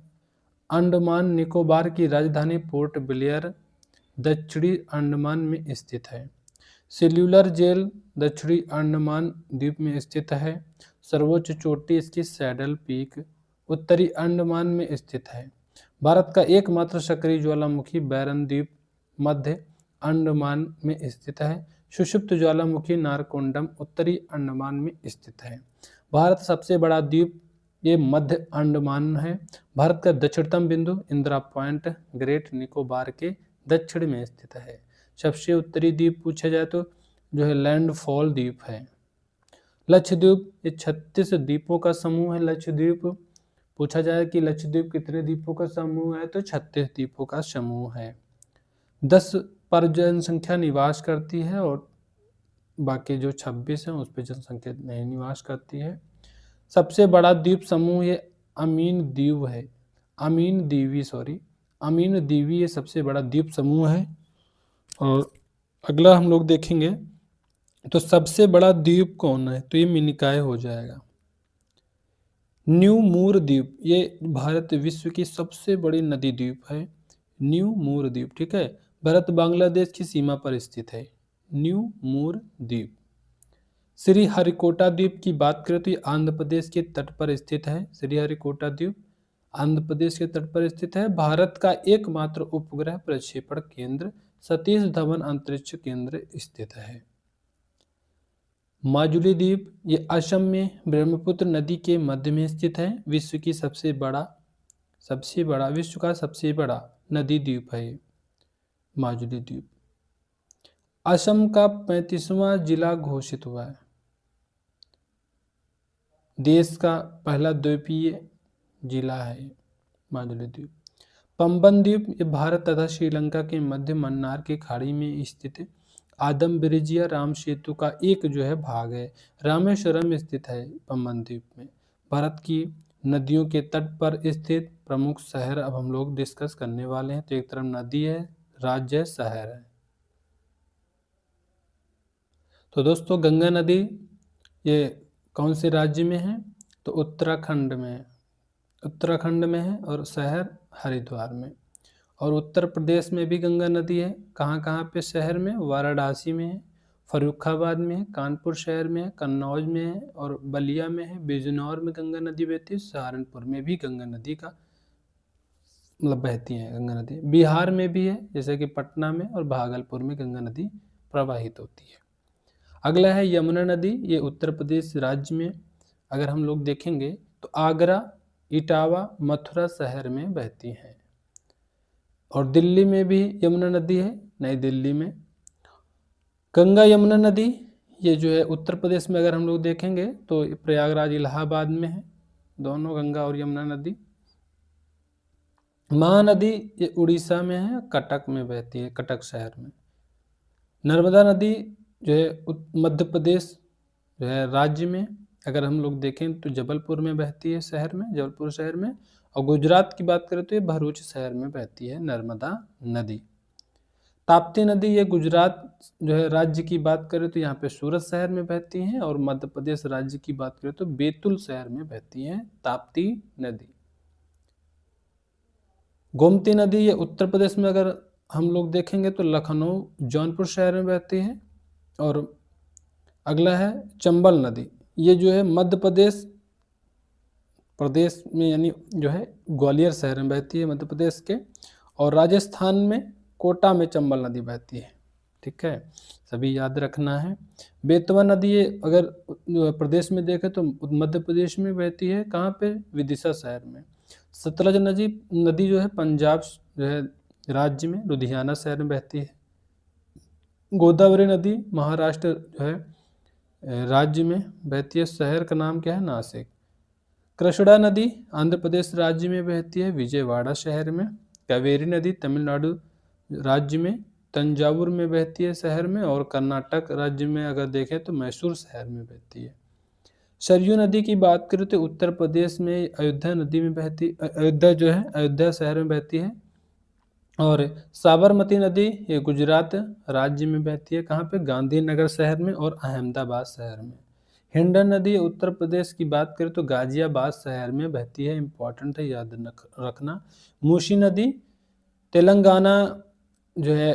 अंडमान निकोबार की राजधानी पोर्ट ब्लेयर दक्षिणी अंडमान में स्थित है। सेल्यूलर जेल दक्षिणी अंडमान द्वीप में स्थित है। सर्वोच्च चोटी इसकी सैडल पीक उत्तरी अंडमान में स्थित है। भारत का एकमात्र सक्रिय ज्वालामुखी बैरन द्वीप मध्य अंडमान में स्थित है। सुषुप्त ज्वालामुखी नारकोंडम उत्तरी अंडमान में स्थित है। भारत सबसे बड़ा द्वीप ये मध्य अंडमान है। भारत का दक्षिणतम बिंदु इंदिरा पॉइंट ग्रेट निकोबार के दक्षिण में स्थित है। सबसे उत्तरी द्वीप पूछा जाए तो जो है लैंडफॉल द्वीप है। लक्षद्वीप ये 36 द्वीपों का समूह है। लक्षद्वीप पूछा जाए कि लक्षद्वीप कितने द्वीपों का समूह है तो 36 द्वीपों का समूह है। 10 पर जनसंख्या निवास करती है और बाकी जो 26 है उस पर जनसंख्या नहीं निवास करती है। सबसे बड़ा द्वीप समूह ये अमीन द्वीप है। अमीन द्वीवी ये सबसे बड़ा द्वीप समूह है। और अगला हम लोग देखेंगे तो सबसे बड़ा द्वीप कौन है तो ये मिनिकॉय हो जाएगा। न्यू मूर द्वीप ये भारत विश्व की सबसे बड़ी नदी द्वीप है। न्यू मूर द्वीप, ठीक है। भारत बांग्लादेश की सीमा पर स्थित है, न्यू मूर द्वीप। श्री हरिकोटा द्वीप की बात करें तो ये आंध्र प्रदेश के तट पर स्थित है। श्री हरिकोटा द्वीप आंध्र प्रदेश के तट पर स्थित है। भारत का एकमात्र उपग्रह प्रक्षेपण केंद्र सतीश धवन अंतरिक्ष केंद्र स्थित है। माजुली द्वीप ये असम में ब्रह्मपुत्र नदी के मध्य में स्थित है। विश्व का सबसे बड़ा नदी द्वीप है ये माजुली द्वीप। असम का 35वां जिला घोषित हुआ है। देश का पहला द्वीपीय जिला है माजुली द्वीप। पंबन द्वीप ये भारत तथा श्रीलंका के मध्य मन्नार की खाड़ी में स्थित आदम ब्रिज या राम सेतु का एक जो है भाग है। रामेश्वरम स्थित है पंबन द्वीप में। भारत की नदियों के तट पर स्थित प्रमुख शहर अब हम लोग डिस्कस करने वाले हैं। तो एक तरफ नदी है, राज्य है, शहर है। तो दोस्तों गंगा नदी ये कौन से राज्य में है? तो उत्तराखंड में है और शहर हरिद्वार में। और उत्तर प्रदेश में भी गंगा नदी है। कहाँ कहाँ पे? शहर में वाराणसी में है, फर्रुखाबाद में है, कानपुर शहर में है, कन्नौज में है और बलिया में है। बिजनौर में गंगा नदी बहती है। सहारनपुर में भी गंगा नदी का बहती है गंगा नदी। बिहार में भी है, जैसे कि पटना में और भागलपुर में गंगा नदी प्रवाहित होती है। अगला है यमुना नदी। ये उत्तर प्रदेश राज्य में अगर हम लोग देखेंगे तो आगरा, इटावा, मथुरा शहर में बहती है। और दिल्ली में भी यमुना नदी है, नई दिल्ली में। गंगा यमुना नदी ये जो है उत्तर प्रदेश में अगर हम लोग देखेंगे तो प्रयागराज, इलाहाबाद में है, दोनों गंगा और यमुना नदी। महानदी ये उड़ीसा में है, कटक में बहती है, कटक शहर में। नर्मदा नदी जो है मध्य प्रदेश जो है राज्य में अगर हम लोग देखें तो जबलपुर में बहती है, जबलपुर शहर में। और गुजरात की बात करें तो ये भरूच शहर में बहती है नर्मदा नदी। ताप्ती नदी ये गुजरात जो है राज्य की बात करें तो यहाँ पे सूरत शहर में बहती है। और मध्य प्रदेश राज्य की बात करें तो बैतूल शहर में बहती है ताप्ती नदी। गोमती नदी ये उत्तर प्रदेश में अगर हम लोग देखेंगे तो लखनऊ, जौनपुर शहर में बहती है। और अगला है चंबल नदी। ये जो है मध्य प्रदेश में यानी जो है ग्वालियर शहर में बहती है मध्य प्रदेश के। और राजस्थान में कोटा में चंबल नदी बहती है, ठीक है, सभी याद रखना है। बेतवा नदी ये अगर प्रदेश में देखें तो मध्य प्रदेश में बहती है। कहाँ पे? विदिशा शहर में। सतलज नदी जो है पंजाब जो है राज्य में लुधियाना शहर में बहती है। गोदावरी नदी महाराष्ट्र जो है राज्य में बहती है, शहर का नाम क्या है? नासिक। कृष्णा नदी आंध्र प्रदेश राज्य में बहती है, विजयवाड़ा शहर में। कावेरी नदी तमिलनाडु राज्य में तंजावुर में बहती है, शहर में। और कर्नाटक राज्य में अगर देखें तो मैसूर शहर में बहती है। सरयू नदी की बात करें तो उत्तर प्रदेश में अयोध्या नदी में बहती, अयोध्या जो है अयोध्या शहर में बहती है। और साबरमती नदी ये गुजरात राज्य में बहती है। कहाँ पे? गांधीनगर शहर में और अहमदाबाद शहर में। हिंडन नदी उत्तर प्रदेश की बात करें तो गाजियाबाद शहर में बहती है, इंपॉर्टेंट है, याद रखना। मूसी नदी तेलंगाना जो है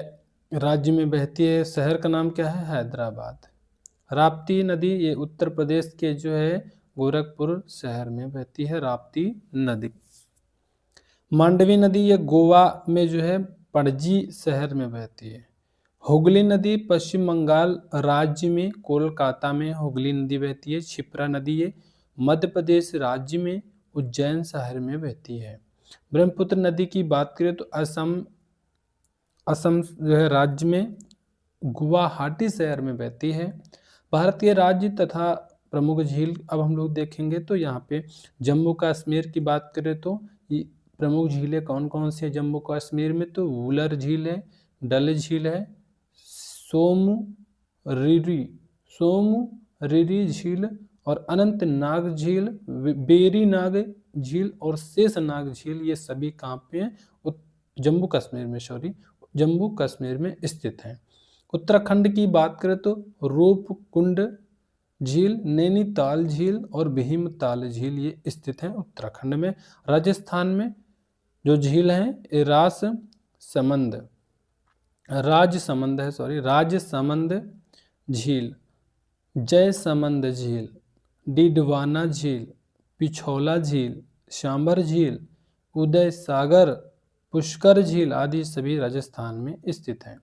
राज्य में बहती है, शहर का नाम क्या है? हैदराबाद। राप्ती नदी ये उत्तर प्रदेश के जो है गोरखपुर शहर में बहती है, राप्ती नदी। मांडवी नदी ये गोवा में जो है पणजी शहर में बहती है। हुगली नदी पश्चिम बंगाल राज्य में कोलकाता में हुगली नदी बहती है। क्षिप्रा नदी ये मध्य प्रदेश राज्य में उज्जैन शहर में बहती है। ब्रह्मपुत्र नदी की बात करें तो असम जो है राज्य में गुवाहाटी शहर में बहती है। भारतीय राज्य तथा प्रमुख झील अब हम लोग देखेंगे तो यहाँ पे जम्मू कश्मीर की बात करें तो प्रमुख झीलें कौन कौन सी है जम्मू कश्मीर में? तो वुलर झील है, डल झील है, सोमरिरी झील और अनंतनाग झील, बेरीनाग झील और शेषनाग झील, ये सभी कहाँ पे हैं? जम्मू कश्मीर में स्थित हैं। उत्तराखंड की बात करें तो रूपकुंड झील, नैनीताल झील और भीमताल झील ये स्थित हैं उत्तराखंड में। राजस्थान में जो झील हैं रास, समंद राजसमंद है, सॉरी, राजसमंद झील, जयसमंद झील, डिडवाना झील, पिछोला झील, सांबर झील, उदय सागर, पुष्कर झील आदि सभी राजस्थान में स्थित हैं।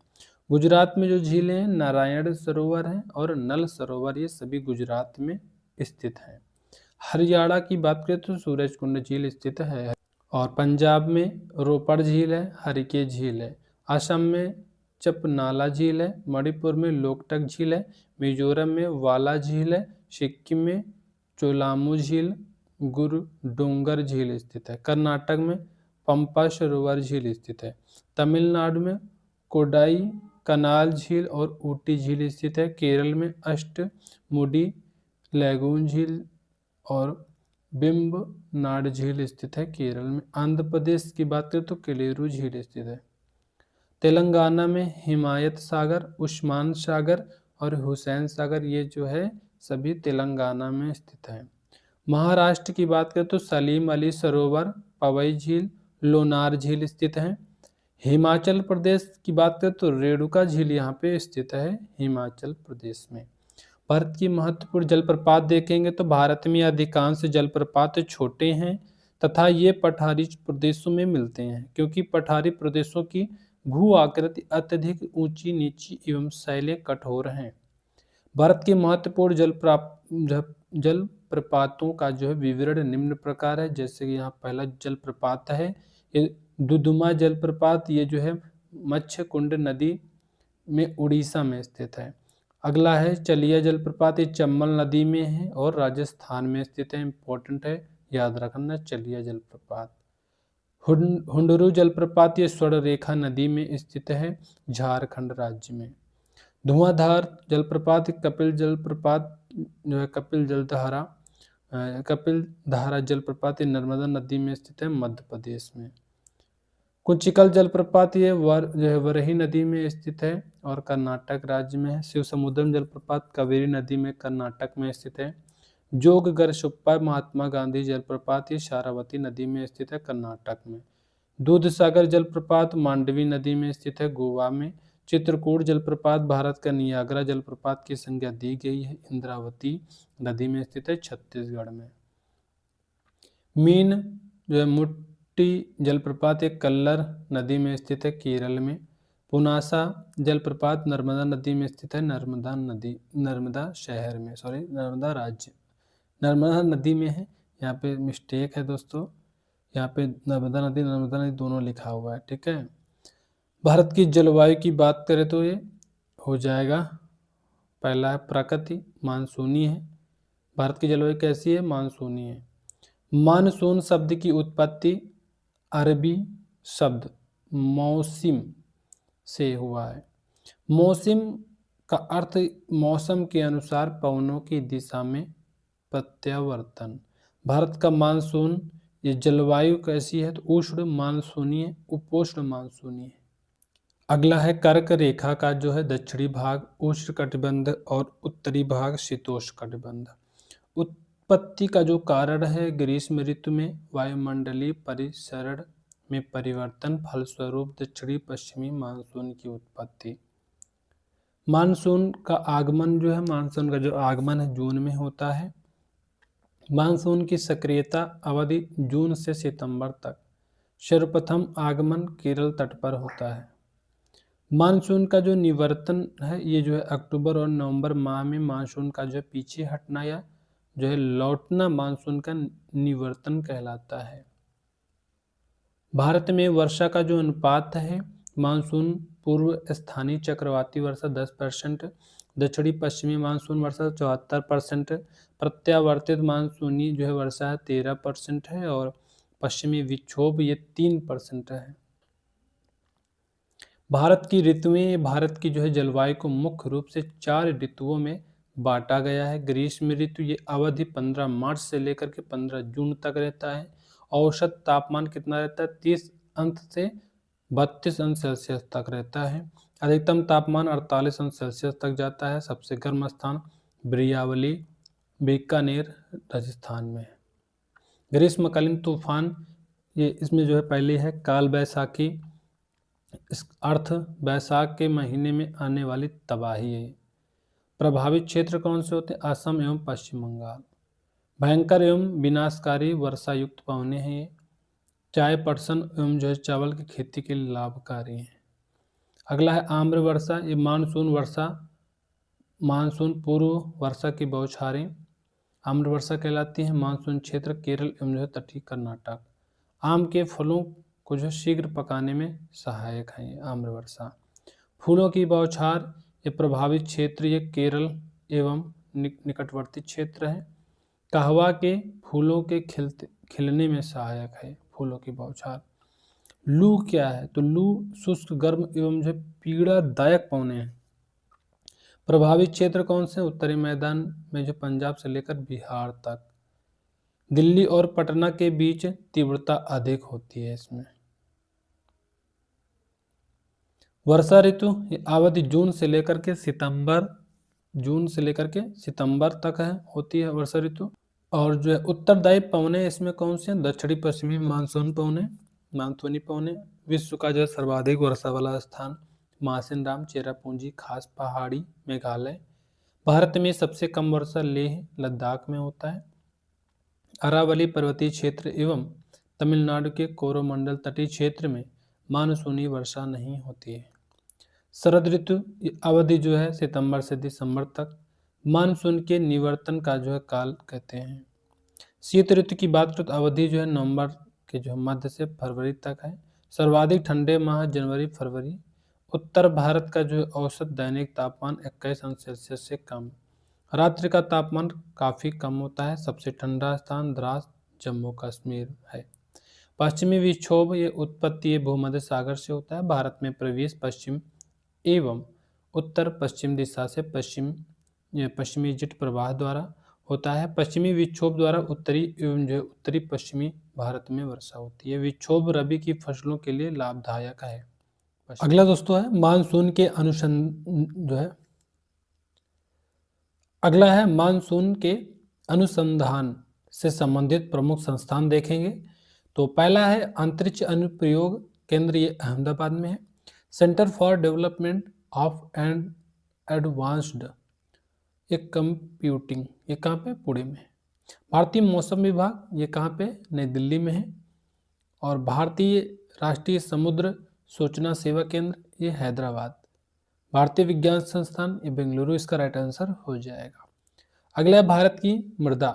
गुजरात में जो झीलें हैं, नारायण सरोवर है और नल सरोवर, ये सभी गुजरात में स्थित हैं। हरियाणा की बात करें तो सूरजकुंड झील स्थित है, और पंजाब में रोपड़ झील है, हरिके झील है। असम में चपनाला झील है, मणिपुर में लोकटक झील है, मिजोरम में वाला झील है, सिक्किम में चोलामू झील, गुरडोंगर झील स्थित है। कर्नाटक में पंपा सरोवर झील स्थित है। तमिलनाडु में कोडाई कनाल झील और ऊटी झील स्थित है। केरल में अष्टमुडी लैगून झील और बिम्बनाड झील स्थित है केरल में। आंध्र प्रदेश की बात करें तो केलेरू झील स्थित है। तेलंगाना में हिमायत सागर, उस्मान सागर और हुसैन सागर, ये जो है सभी तेलंगाना में स्थित है। महाराष्ट्र की बात करें तो सलीम अली सरोवर, पवई झील, लोनार झील स्थित है। हिमाचल प्रदेश की बात करें तो रेणुका झील यहाँ पे स्थित है हिमाचल प्रदेश में। भारत की महत्वपूर्ण जलप्रपात देखेंगे तो भारत में अधिकांश जलप्रपात छोटे हैं तथा ये पठारी प्रदेशों में मिलते हैं, क्योंकि पठारी प्रदेशों की भू आकृति अत्यधिक ऊंची नीची एवं शैलें कठोर हैं। भारत के महत्वपूर्ण जलप्रपातों का जो है विवरण निम्न प्रकार है। जैसे कि यहाँ पहला जलप्रपात है ये दुदुमा जलप्रपात, ये जो है मच्छकुंड नदी में उड़ीसा में स्थित है। अगला है चलिया जलप्रपात, ये चंबल नदी में है और राजस्थान में स्थित है। इंपॉर्टेंट है, याद रखना चलिया जलप्रपात। हुंडरू जलप्रपात, ये स्वर्णरेखा नदी में स्थित है झारखंड राज्य में। धुआंधार जलप्रपात, कपिल जलप्रपात जो है कपिल धारा जलप्रपात, ये नर्मदा नदी में स्थित है मध्य प्रदेश में। कुंचिकल जलप्रपात, ये जो है वरही नदी में स्थित है और कर्नाटक राज्य में है। शिव समुद्रम जलप्रपात कावेरी नदी में कर्नाटक में स्थित है। जोगगरसुप्पा महात्मा गांधी जलप्रपात, ये शारावती नदी में स्थित है कर्नाटक में। दूध सागर जलप्रपात मांडवी नदी में स्थित है गोवा में। चित्रकूट जलप्रपात भारत का नियाग्रा जलप्रपात की संज्ञा दी गई है इंद्रावती नदी में स्थित है छत्तीसगढ़ में। मीन जो है मुट्टी जलप्रपात एक कल्लर नदी में स्थित है केरल में। पुनासा जलप्रपात नर्मदा नदी में स्थित है नर्मदा शहर में, सॉरी नर्मदा राज्य, नर्मदा नदी में है, यहाँ पे मिस्टेक है दोस्तों, यहाँ पे नर्मदा नदी दोनों लिखा हुआ है, ठीक है। भारत की जलवायु की बात करें तो ये हो जाएगा, पहला है प्रकृति मानसूनी है। भारत की जलवायु कैसी है? मानसूनी है। मानसून शब्द की उत्पत्ति अरबी शब्द मौसिम से हुआ है। मौसिम का अर्थ मौसम के अनुसार पवनों की दिशा में प्रत्यावर्तन। भारत का मानसून, ये जलवायु कैसी है तो उष्ण मानसूनी है, उपोष्ण मानसूनी है। अगला है कर्क रेखा का जो है दक्षिणी भाग उष्ण कटिबंध और उत्तरी भाग शीतोष्ण कटिबंध। उत्पत्ति का जो कारण है ग्रीष्म ऋतु में वायुमंडलीय परिसरण में परिवर्तन फलस्वरूप दक्षिणी पश्चिमी मानसून की उत्पत्ति। मानसून का आगमन जो है, मानसून का जो आगमन है जून में होता है। मानसून की सक्रियता अवधि जून से सितंबर तक। सर्वप्रथम आगमन केरल तट पर होता है। मानसून का जो निवर्तन है ये जो है अक्टूबर और नवंबर माह में मानसून का जो है पीछे हटना या जो है लौटना मानसून का निवर्तन कहलाता है। भारत में वर्षा का जो अनुपात है, मानसून पूर्व स्थानीय चक्रवाती वर्षा 10%, दक्षिणी पश्चिमी मानसून वर्षा 74%, प्रत्यावर्तित मानसूनी जो है वर्षा है 13% है और पश्चिमी विक्षोभ ये 3% है। भारत की ऋतुएं, भारत की जो है जलवायु को मुख्य रूप से 4 ऋतुओं में बांटा गया है। ग्रीष्म ऋतु, ये अवधि 15 मार्च से लेकर के 15 जून तक रहता है। औसत तापमान कितना रहता है? 30 अंश से 32 अंश सेल्सियस तक रहता है। अधिकतम तापमान 48 अंश सेल्सियस तक जाता है। सबसे गर्म स्थान ब्रियावली बीकानेर राजस्थान में है। ग्रीष्मकालीन तूफान, ये इसमें जो है पहले है काल बैसाखी इस अर्थ बैसाख के महीने में आने वाली तबाही है। प्रभावित क्षेत्र कौन से होते हैं? असम एवं पश्चिम बंगाल। भयंकर एवं विनाशकारी वर्षा युक्त पवने हैं ये। चाय, पटसन एवं जो है चावल की खेती के लिए लाभकारी है। अगला है आम्र वर्षा। ये मानसून वर्षा, मानसून पूर्व वर्षा की बौछारें आम्र वर्षा कहलाती है। मानसून क्षेत्र केरल एवं जो है तटीय कर्नाटक। आम के फलों को जो शीघ्र पकाने में सहायक है ये आम्र वर्षा। फूलों की बौछार, ये प्रभावित क्षेत्र ये केरल एवं निकटवर्ती क्षेत्र है। कहवा के फूलों के खिलने में सहायक है फूलों की बौछार। लू क्या है? तो लू शुष्क, गर्म एवं जो पीड़ादायक पौने हैं। प्रभावित क्षेत्र कौन से? उत्तरी मैदान में जो पंजाब से लेकर बिहार तक। दिल्ली और पटना के बीच तीव्रता अधिक होती है इसमें। वर्षा ऋतु अवधि जून से लेकर के सितंबर तक है, होती है वर्षा ऋतु। और जो है उत्तरदायी पवने इसमें कौन से हैं? दक्षिणी पश्चिमी मानसूनी पवने। विश्व का जो है सर्वाधिक वर्षा वाला स्थान मासिन राम, चेरापूंजी, खास पहाड़ी, मेघालय। भारत में सबसे कम वर्षा लेह लद्दाख में होता है। अरावली पर्वतीय क्षेत्र एवं तमिलनाडु के कोरोमंडल तटीय क्षेत्र में मानसूनी वर्षा नहीं होती है। शरद ऋतु अवधि जो है सितंबर से दिसंबर तक, मानसून के निवर्तन का जो है काल कहते हैं। शीत ऋतु की बात करें तो अवधि जो है नवंबर के जो मध्य से फरवरी तक है। सर्वाधिक ठंडे माह जनवरी फरवरी। उत्तर भारत का जो है औसत दैनिक तापमान 21 अंश सेल्सियस से कम। रात्रि का तापमान काफ़ी कम होता है। सबसे ठंडा स्थान द्रास जम्मू कश्मीर है। पश्चिमी विक्षोभ ये उत्पत्ति भूमध्य सागर से होता है। भारत में प्रवेश पश्चिम एवं उत्तर पश्चिम दिशा से पश्चिमी जेट प्रवाह द्वारा होता है। पश्चिमी विक्षोभ द्वारा उत्तरी एवं जो उत्तरी पश्चिमी भारत में वर्षा होती है। विक्षोभ रबी की फसलों के लिए लाभदायक है। अगला दोस्तों है मानसून के अगला है मानसून के अनुसंधान से संबंधित प्रमुख संस्थान देखेंगे। तो पहला है अंतरिक्ष अनुप्रयोग केंद्र, ये अहमदाबाद में है। Centre for development of and advanced computing, ये कहाँ पे? पुणे में। भारतीय मौसम विभाग, ये कहाँ पे? नई दिल्ली में है। और भारतीय राष्ट्रीय समुद्र सूचना सेवा केंद्र, ये हैदराबाद। भारतीय विज्ञान संस्थान, ये बेंगलुरु इसका राइट आंसर हो जाएगा। अगला है भारत की मृदा।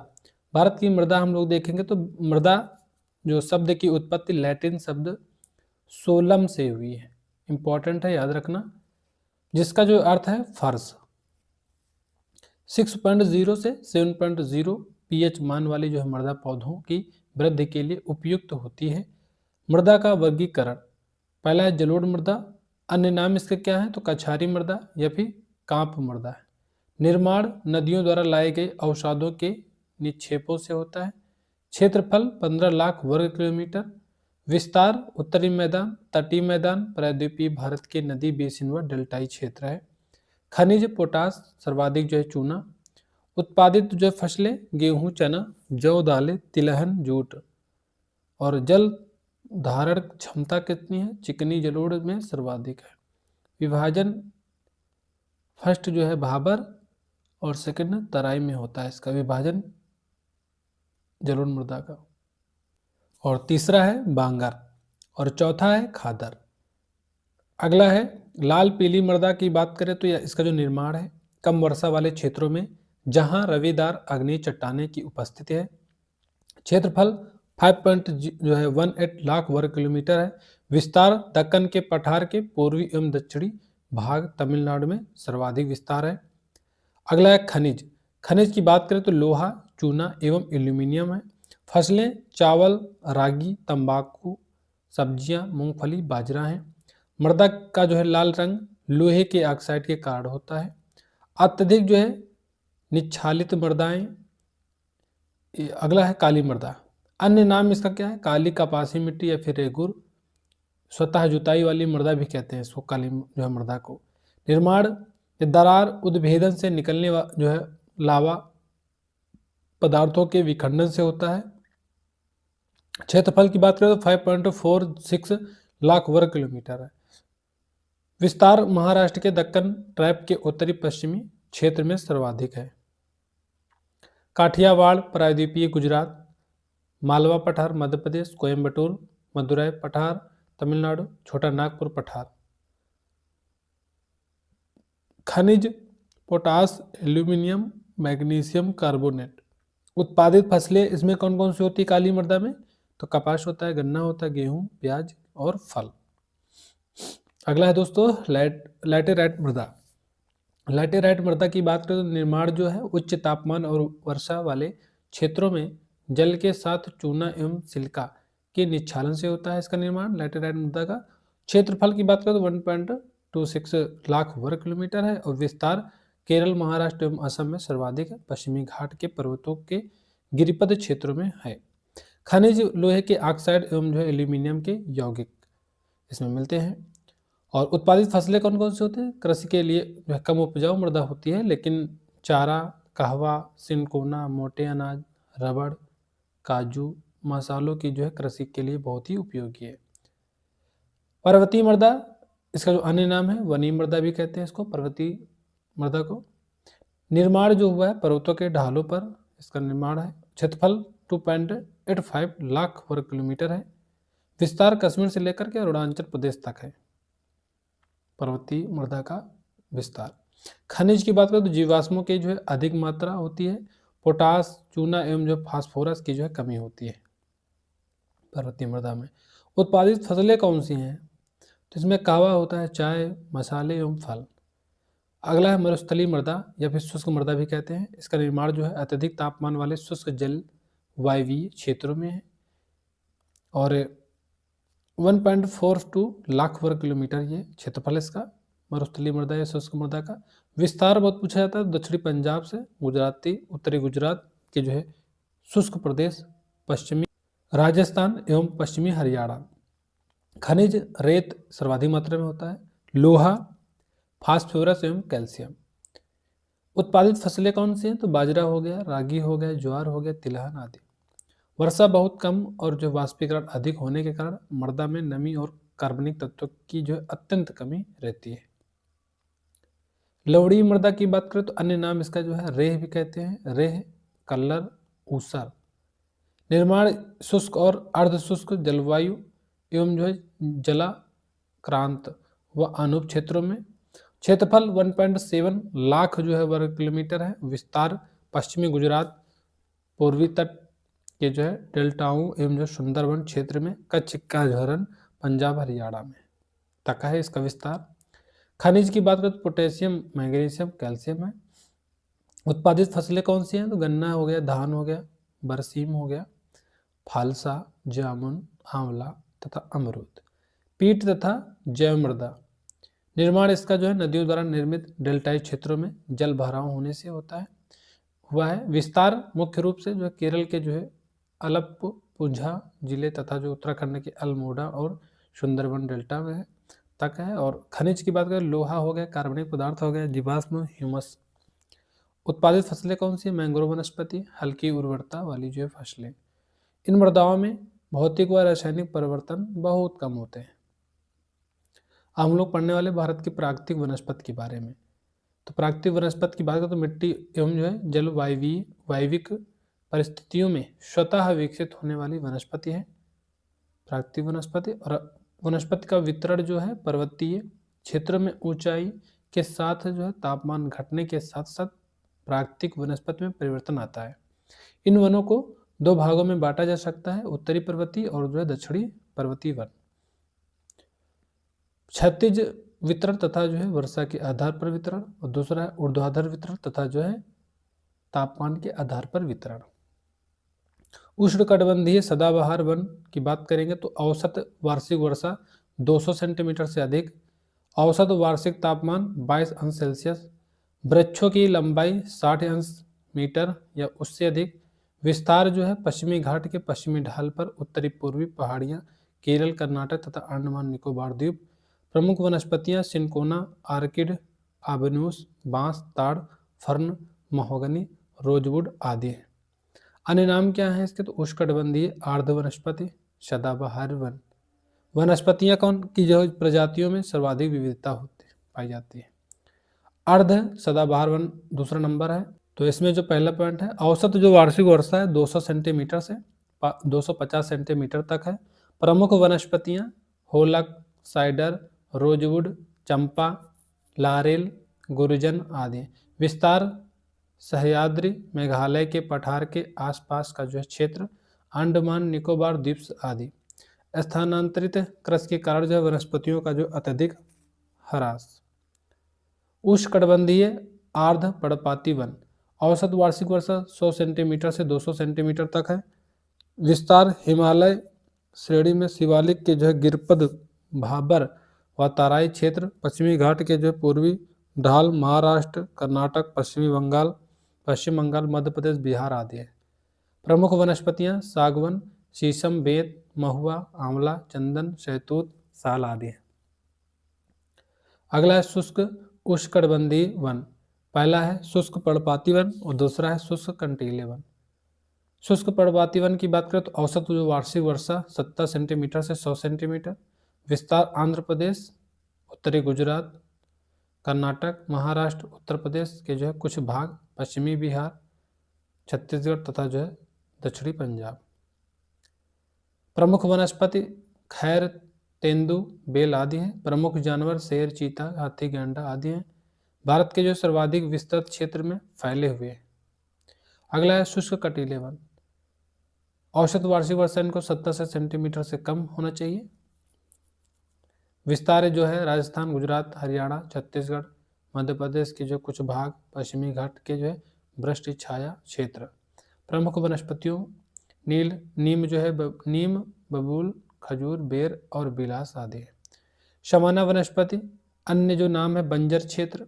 भारत की मृदा हम लोग देखेंगे तो मृदा जो शब्द की उत्पत्ति लैटिन शब्द सोलम से हुई है। इंपॉर्टेंट है, याद रखना, जिसका जो अर्थ है फर्श। 6.0 से 7.0 pH मान वाली जो है मृदा पौधों की वृद्धि के लिए उपयुक्त होती है। मृदा का वर्गीकरण, पहला है जलोढ़ मृदा, अन्य नाम इसके क्या है? तो कछारी मृदा या फिर कांप मृदा है। निर्माण नदियों द्वारा लाए गए अवसादों के निक्षेपों से होता है। क्षेत्रफल 15 लाख वर्ग किलोमीटर। विस्तार उत्तरी मैदान, तटीय मैदान, प्रायद्वीपीय भारत के नदी बेसिन व डेल्टाई क्षेत्र है। खनिज पोटास सर्वाधिक जो है चूना। उत्पादित जो फसलें गेहूं, चना, जौ, दालें, तिलहन, जूट। और जल धारण क्षमता कितनी है? चिकनी जलोढ़ में सर्वाधिक है। विभाजन फर्स्ट जो है भाबर और सेकंड तराई में होता है इसका विभाजन जलोढ़ मृदा का। और तीसरा है बांगर और चौथा है खादर। अगला है लाल पीली मृदा की बात करें तो इसका जो निर्माण है कम वर्षा वाले क्षेत्रों में जहां रवेदार अग्नि चट्टाने की उपस्थिति है। क्षेत्रफल 5.18 लाख वर्ग किलोमीटर है। विस्तार दक्कन के पठार के पूर्वी एवं दक्षिणी भाग तमिलनाडु में सर्वाधिक विस्तार है। अगला है खनिज। खनिज की बात करें तो लोहा, चूना एवं एल्यूमिनियम है। फसलें चावल, रागी, तंबाकू, सब्जियां, मूंगफली, बाजरा हैं। मृदा का जो है लाल रंग लोहे के ऑक्साइड के कारण होता है। अत्यधिक जो है निच्छालित मृदाएं। अगला है काली मृदा, अन्य नाम इसका क्या है? काली कपासी मिट्टी या फिर रेगुर। स्वतः जुताई वाली मृदा भी कहते हैं इसको, काली जो है मृदा को। निर्माण दरार उद्भेदन से निकलने जो है लावा पदार्थों के विखंडन से होता है। क्षेत्रफल की बात करें तो 5.46 लाख वर्ग किलोमीटर है। विस्तार महाराष्ट्र के दक्कन ट्रैप के उत्तरी पश्चिमी क्षेत्र में सर्वाधिक है। काठियावाड़ प्रायद्वीपीय गुजरात, मालवा पठार मध्य प्रदेश, कोयम्बटूर मदुरै पठार तमिलनाडु, छोटा नागपुर पठार। खनिज पोटास, एल्यूमिनियम, मैग्नीशियम कार्बोनेट। उत्पादित फसलें इसमें कौन कौन सी होती है काली मृदा में? तो कपास होता है, गन्ना होता है, गेहूं, प्याज और फल। अगला है दोस्तों लैटेराइट मृदा। लैटेराइट मृदा की बात करें तो निर्माण जो है उच्च तापमान और वर्षा वाले क्षेत्रों में जल के साथ चूना एवं सिलिका के निक्षालन से होता है इसका निर्माण। लैटेराइट मृदा का क्षेत्रफल की बात करें तो 1.26 लाख वर्ग किलोमीटर है और विस्तार केरल, महाराष्ट्र एवं असम में सर्वाधिक है। पश्चिमी घाट के पर्वतों के गिरिपद क्षेत्रों में है। खनिज लोहे के ऑक्साइड एवं जो है एल्यूमिनियम के यौगिक इसमें मिलते हैं। और उत्पादित फसलें कौन कौन सी होती हैं? कृषि के लिए जो है कम उपजाऊ मृदा होती है, लेकिन चारा, कहवा, सिनकोना, मोटे अनाज, रबड़, काजू, मसालों की जो है कृषि के लिए बहुत ही उपयोगी है। पर्वतीय मृदा, इसका जो अन्य नाम है वनीय मृदा भी कहते हैं इसको, पर्वतीय मृदा को। निर्माण जो हुआ है पर्वतों के ढालों पर इसका निर्माण है। क्षेत्रफल 2.85 लाख वर्ग किलोमीटर है। विस्तार कश्मीर से लेकर के अरुणाचल प्रदेश तक है पर्वतीय मृदा का विस्तार। खनिज की बात करें तो जीवाश्मों की जो है अधिक मात्रा होती है। पोटास, चूना एवं जो फास्फोरस की जो है कमी होती है पर्वतीय मृदा में। उत्पादित फसलें कौन सी हैं? तो इसमें कहवा होता है, चाय, मसाले एवं फल। अगला है मरुस्थलीय मृदा या फिर शुष्क मृदा भी कहते हैं। इसका निर्माण जो है अत्यधिक तापमान वाले शुष्क जल वायवीय क्षेत्रों में है और 1.42 लाख वर्ग किलोमीटर ये क्षेत्रफल इसका मरुस्थलीय मृदा या शुष्क मृदा का। विस्तार बहुत पूछा जाता है। दक्षिणी पंजाब से उत्तरी गुजरात के जो है शुष्क प्रदेश, पश्चिमी राजस्थान एवं पश्चिमी हरियाणा। खनिज रेत सर्वाधिक मात्रा में होता है, लोहा, फास्फोरस एवं कैल्शियम। उत्पादित फसलें कौन सी हैं? तो बाजरा हो गया, रागी हो गया, ज्वार हो गया, तिलहन आदि। वर्षा बहुत कम और जो वाष्पीकरण अधिक होने के कारण मृदा में नमी और कार्बनिक तत्वों की जो है अत्यंत कमी रहती है। लवणीय मृदा की बात करें तो अन्य नाम इसका जो है रेह भी कहते हैं, रेह, कल्लर, ऊसर। निर्माण शुष्क और अर्ध शुष्क जलवायु एवं जो है जलाक्रांत व अनूप क्षेत्रों में। क्षेत्रफल 1.7 लाख जो है वर्ग किलोमीटर है। विस्तार पश्चिमी गुजरात, पूर्वी तट के जो है डेल्टाओं एवं जो सुंदरवन क्षेत्र में, कच्छ का झरन पंजाब हरियाणा में तक है इसका विस्तार। खनिज की बात करें तो पोटेशियम, मैग्नीशियम, कैल्शियम है। उत्पादित फसलें कौन सी हैं? तो गन्ना हो गया, धान हो गया, बरसीम हो गया, फालसा, जामुन, आंवला तथा अमरूद। पीट तथा जैव मृदा। निर्माण इसका जो है नदियों द्वारा निर्मित डेल्टाई क्षेत्रों में जल भराव होने से होता है हुआ है। विस्तार मुख्य रूप से जो है केरल के जो है अलप्पुझा जिले तथा जो उत्तराखंड के अल्मोड़ा और सुंदरबन डेल्टा में तक है। और खनिज की बात करें लोहा हो गया, कार्बनिक पदार्थ हो गया, जीवाश्म, ह्यूमस। उत्पादित फसलें कौन सी? मैंग्रोव वनस्पति, हल्की उर्वरता वाली जो है फसलें। इन मृदाओं में भौतिक व रासायनिक परिवर्तन बहुत कम होते हैं। हम लोग पढ़ने वाले भारत की प्राकृतिक वनस्पति के बारे में। तो प्राकृतिक वनस्पति की बात करें तो मिट्टी एवं जो है जल वायविक परिस्थितियों में स्वतः विकसित होने वाली वनस्पति है प्राकृतिक वनस्पति। और वनस्पति का वितरण जो है पर्वतीय क्षेत्र में ऊंचाई के साथ जो है तापमान घटने के साथ साथ प्राकृतिक वनस्पति में परिवर्तन आता है। इन वनों को दो भागों में बांटा जा सकता है, उत्तरी पर्वतीय और जो है दक्षिणी पर्वतीय वन। क्षैतिज वितरण तथा जो है वर्षा के आधार पर वितरण, और दूसरा है ऊर्ध्वाधर वितरण तथा जो है तापमान के आधार पर वितरण। उष्णकटिबंधीय सदाबहार वन की बात करेंगे तो औसत वार्षिक वर्षा 200 सेंटीमीटर से अधिक, औसत वार्षिक तापमान 22 अंश सेल्सियस, वृक्षों की लंबाई 60 अंश मीटर या उससे अधिक। विस्तार जो है पश्चिमी घाट के पश्चिमी ढाल पर उत्तरी पूर्वी पहाड़ियाँ, केरल, कर्नाटक तथा अंडमान निकोबार द्वीप। प्रमुख वनस्पतियाँ सिनकोना, आर्किड, आबनूस, बांस, ताड़, फर्न, महोगनी, रोजवुड आदि हैं। अन्य नाम क्या है इसके? तो उष्णकटिबंधीय आर्द्र वनस्पति, सदाबहार वन। वनस्पतियां कौन की जो प्रजातियों में सर्वाधिक विविधता पाई जाती है? अर्ध सदाबहार वन दूसरा नंबर है। तो इसमें जो पहला पॉइंट है, औसत जो वार्षिक वर्षा है 200 सेंटीमीटर से 250 सेंटीमीटर तक है। प्रमुख वनस्पतियां होलक, साइडर, रोजवुड, चंपा, लारेल, गुर्जन आदि। विस्तार सह्याद्री, मेघालय के पठार के आसपास का जो है क्षेत्र, अंडमान निकोबार द्वीप आदि। स्थानांतरित कृषि के कारण जो है वनस्पतियों का जो अत्यधिक ह्रास। उष्णकटिबंधीय आर्द्र पर्णपाती वन, औसत वार्षिक वर्षा 100 सेंटीमीटर से 200 सेंटीमीटर तक है। विस्तार हिमालय श्रेणी में शिवालिक के जो है गिरपद, भाबर व तराई क्षेत्र, पश्चिमी घाट के जो है पूर्वी ढाल, महाराष्ट्र, कर्नाटक, पश्चिम बंगाल, मध्य प्रदेश, बिहार आदि है। प्रमुख वनस्पतियां सागवन, शीशम, बेत, महुआ, आंवला, चंदन, शहतूत, साल आदि है। अगला है शुष्क उष्णकटिबंधीय वन। पहला है शुष्क पर्णपाती वन और दूसरा है शुष्क कंटीले वन। शुष्क पर्णपाती वन की बात करें तो औसत जो वार्षिक वर्षा 70 सेंटीमीटर से 100 सेंटीमीटर। विस्तार आंध्र प्रदेश, उत्तरी गुजरात, कर्नाटक, महाराष्ट्र, उत्तर प्रदेश के जो है कुछ भाग, पश्चिमी बिहार, छत्तीसगढ़ तथा जो है दक्षिणी पंजाब। प्रमुख वनस्पति खैर, तेंदु, बेल आदि हैं। प्रमुख जानवर शेर, चीता, हाथी, गैंडा आदि हैं। भारत के जो सर्वाधिक विस्तृत क्षेत्र में फैले हुए हैं। अगला है शुष्क कटीले वन। औसत वार्षिक वर्षा इनको 70 सेंटीमीटर से कम होना चाहिए। विस्तार जो है राजस्थान, गुजरात, हरियाणा, छत्तीसगढ़, मध्य प्रदेश के जो कुछ भाग, पश्चिमी घाट के जो है वृष्टि छाया क्षेत्र। प्रमुख वनस्पतियों नीम जो है नीम, बबूल, खजूर, बेर और बिलास आदि है। शमाना वनस्पति, अन्य जो नाम है बंजर क्षेत्र।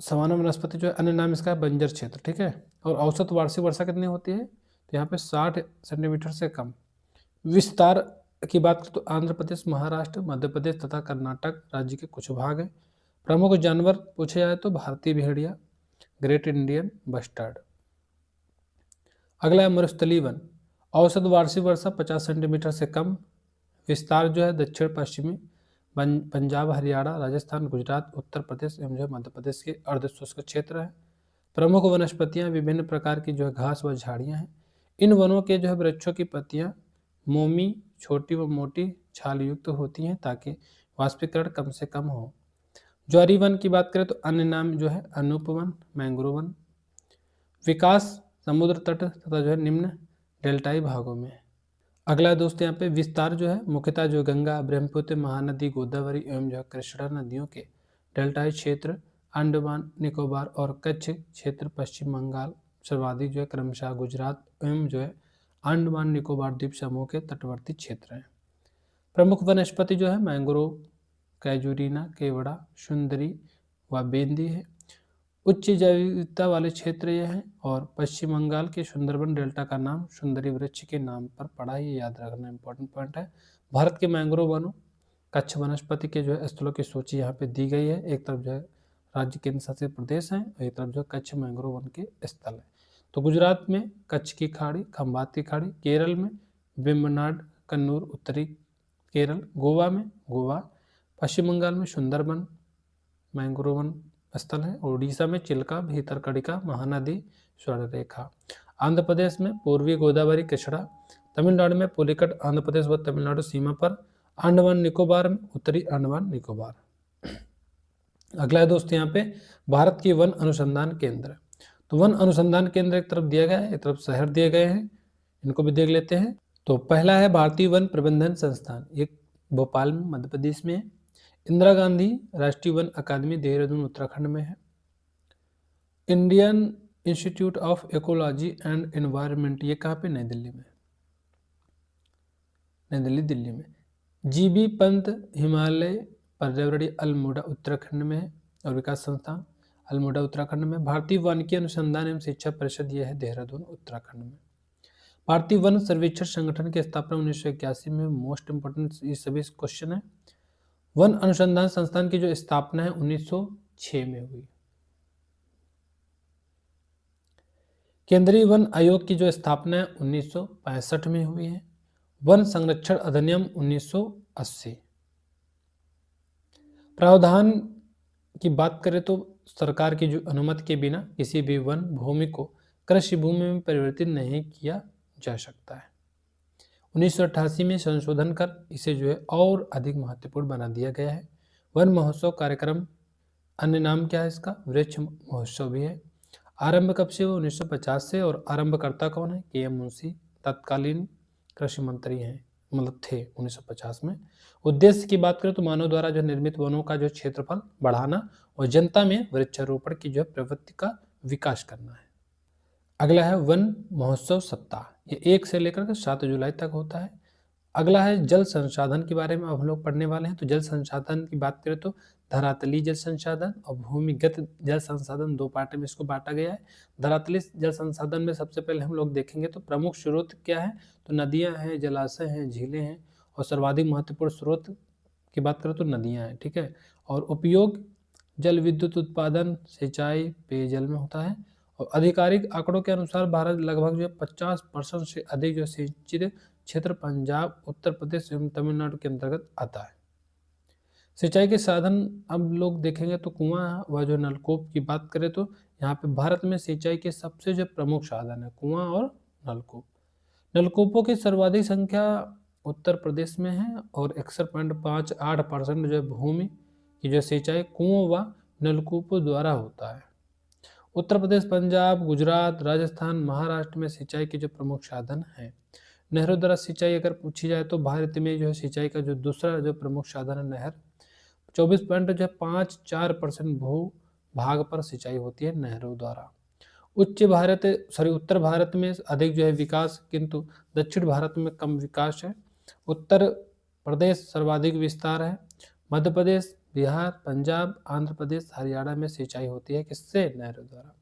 सवाना वनस्पति जो है अन्य नाम इसका है बंजर क्षेत्र, ठीक है। और औसत वार्षिक वर्षा कितनी होती है? तो यहाँ पे 60 सेंटीमीटर से कम। विस्तार की बात करें तो आंध्र प्रदेश, महाराष्ट्र, मध्य प्रदेश तथा कर्नाटक राज्य के कुछ भाग हैं। प्रमुख जानवर पूछे जाए तो भारतीय भेड़िया, ग्रेट इंडियन बस्टर्ड। अगला है मरुस्थलीय वन। औसत वार्षिक वर्षा 50 सेंटीमीटर से कम। विस्तार जो है दक्षिण पश्चिमी पंजाब, हरियाणा, राजस्थान, गुजरात, उत्तर प्रदेश एवं जो मध्य प्रदेश के अर्धशुष्क क्षेत्र है। प्रमुख वनस्पतियां विभिन्न प्रकार की जो है घास व झाड़ियां हैं। इन वनों के जो है वृक्षों की पत्तियां मोमी, छोटी व मोटी छाल युक्त होती हैं ताकि वाष्पीकरण कम से कम हो। ज्वारी वन की बात करें तो अन्य नाम जो है अनूप वन, मैंग्रोव वन। विकास समुद्र तट तथा जो है निम्न डेल्टाई भागों में। अगला है दोस्तों यहाँ पे विस्तार जो है मुख्यतः जो गंगा, ब्रह्मपुत्र, महानदी, गोदावरी एवं जो कृष्णा नदियों के डेल्टाई क्षेत्र, अंडमान निकोबार और कच्छ क्षेत्र, पश्चिम बंगाल सर्वाधिक जो है क्रमशः गुजरात एवं जो है अंडमान निकोबार द्वीप समूह के तटवर्ती क्षेत्र हैं। प्रमुख वनस्पति जो है मैंग्रोव, कैजुरीना, केवड़ा, सुंदरी व बेंदी है। उच्च जैविकता वाले क्षेत्र ये हैं और पश्चिम बंगाल के सुंदरबन डेल्टा का नाम सुंदरी वृक्ष के नाम पर पड़ा, ये याद रखना इंपॉर्टेंट पॉइंट है। भारत के मैंग्रोव वनों, कच्छ वनस्पति के जो है स्थलों की सूची यहाँ पे दी गई है। एक तरफ जो है राज्य केंद्र शासित प्रदेश हैं और एक तरफ जो है कच्छ मैंग्रोव वन के स्थल है। तो गुजरात में कच्छ की खाड़ी, खंबात की खाड़ी, केरल में वेम्बनाड, कन्नूर, उत्तरी केरल, गोवा में गोवा, पश्चिम बंगाल में सुंदरबन मैंग्रोव वन स्थल है। उड़ीसा में चिल्का, भीतरकनिका, महानदी, स्वर्णरेखा। आंध्र प्रदेश में पूर्वी गोदावरी, कृष्णा। तमिलनाडु में पुलिकट, आंध्र प्रदेश व तमिलनाडु सीमा पर। अंडमान निकोबार में उत्तरी अंडमान निकोबार। अगला है दोस्तों यहाँ पे भारत की वन अनुसंधान केंद्र। तो वन अनुसंधान केंद्र एक तरफ दिया गया है, एक तरफ शहर दिए गए हैं, इनको भी देख लेते हैं। तो पहला है भारतीय वन प्रबंधन संस्थान, ये भोपाल में मध्य प्रदेश में है। इंदिरा गांधी राष्ट्रीय वन अकादमी देहरादून उत्तराखंड में है। Indian institute of ecology and environment, ये कहाँ पे? नई दिल्ली में, नई दिल्ली दिल्ली में। जीबी पंत हिमालय पर्यावरणीय अल्मोड़ा उत्तराखंड में है और विकास संस्थान अल्मोड़ा उत्तराखंड में। भारतीय वानिकी अनुसंधान एवं शिक्षा परिषद, यह है देहरादून उत्तराखंड में। भारतीय वन सर्वेक्षण संगठन की स्थापना 1981 में। मोस्ट इंपोर्टेंट ये सभी क्वेश्चन है। वन अनुसंधान संस्थान की जो स्थापना है 1906 में हुई। केंद्रीय वन आयोग की जो स्थापना है 1965 में हुई है। वन संरक्षण अधिनियम 1980। प्रावधान की बात करें तो सरकार की जो अनुमति के बिना किसी भी वन भूमि को कृषि भूमि में परिवर्तित नहीं किया जा सकता है। 1988 में संशोधन कर इसे जो है और अधिक महत्वपूर्ण बना दिया गया है। वन महोत्सव कार्यक्रम, अन्य नाम क्या है इसका, वृक्ष महोत्सव भी है। आरंभ कब से हुआ, 1950 से, और आरंभकर्ता कौन है, के एम मुंशी, तत्कालीन कृषि मंत्री हैं, मतलब थे 1950 में। उद्देश्य की बात करें तो मानव द्वारा जो निर्मित वनों का जो क्षेत्रफल बढ़ाना और जनता में वृक्षारोपण की जो प्रवृत्ति का विकास करना है। अगला है वन महोत्सव सप्ताह, ये 1 से लेकर के 7 जुलाई तक होता है। अगला है जल संसाधन के बारे में अब हम लोग पढ़ने वाले हैं। तो जल संसाधन की बात करें तो धरातलीय जल संसाधन और भूमिगत जल संसाधन, 2 पार्ट में इसको बांटा गया है। धरातलीय जल संसाधन में सबसे पहले हम लोग देखेंगे तो प्रमुख स्रोत क्या है, तो नदियां हैं, जलाशय हैं, झीलें हैं, और सर्वाधिक महत्वपूर्ण स्रोत की बात करें तो नदियां हैं, ठीक है। और उपयोग जल विद्युत उत्पादन, सिंचाई, पेयजल में होता है। और आधिकारिक आंकड़ों के अनुसार भारत लगभग जो 50% से अधिक जो सिंचित क्षेत्र पंजाब, उत्तर प्रदेश एवं तमिलनाडु के अंतर्गत आता है। सिंचाई के साधन अब लोग देखेंगे तो कुआं व जो नलकूप की बात करें तो यहाँ पे भारत में सिंचाई के सबसे जो प्रमुख साधन है कुआं और नलकूप। नलकूपों की सर्वाधिक संख्या उत्तर प्रदेश में है और 61.58% जो भूमि की जो सिंचाई कुओं व नलकूपों द्वारा होता है। उत्तर प्रदेश, पंजाब, गुजरात, राजस्थान, महाराष्ट्र में सिंचाई के जो प्रमुख साधन हैं। नहरों द्वारा सिंचाई अगर पूछी जाए तो भारत में जो है सिंचाई का जो दूसरा जो प्रमुख साधन है नहर, 24.54% भू भाग पर सिंचाई होती है नहरों द्वारा। उत्तर भारत में अधिक जो है विकास, किंतु दक्षिण भारत में कम विकास है। उत्तर प्रदेश सर्वाधिक विस्तार है। मध्य प्रदेश, बिहार, पंजाब, आंध्र प्रदेश, हरियाणा में सिंचाई होती है किससे, नहरों द्वारा।